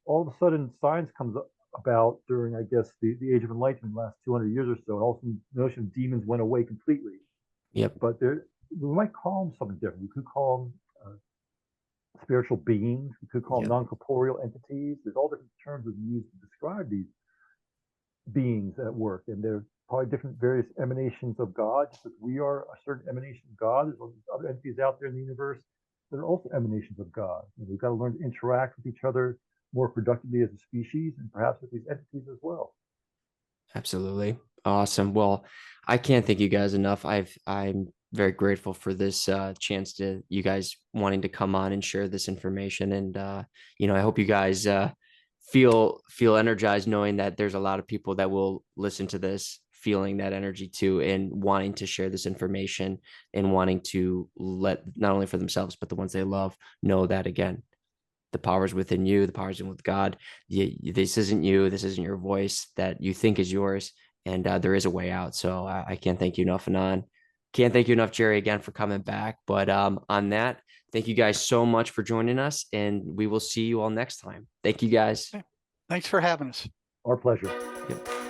all of a sudden science comes about during, I guess, the Age of Enlightenment, the last 200 years or so, and all of a sudden the notion of demons went away completely. Yep. But we might call them something different. We could call them spiritual beings. We could call them non-corporeal entities. There's all different terms that we use to describe these beings at work, and they're probably different various emanations of God, just as we are a certain emanation of God. There's other entities out there in the universe that are also emanations of God. And we've got to learn to interact with each other more productively as a species, and perhaps with these entities as well. Absolutely. Awesome. Well, I can't thank you guys enough. I'm very grateful for this chance to you guys wanting to come on and share this information. And I hope you guys feel energized knowing that there's a lot of people that will listen to this feeling that energy too, and wanting to share this information and wanting to let not only for themselves but the ones they love know that, again, the power's within you, the power's in with God. This isn't you, this isn't your voice that you think is yours, and there is a way out. So I can't thank you enough, Anon. Can't thank you enough, Jerry, again, for coming back. But on that, thank you guys so much for joining us, and we will see you all next time. Thank you, guys. Thanks for having us. Our pleasure. Yep.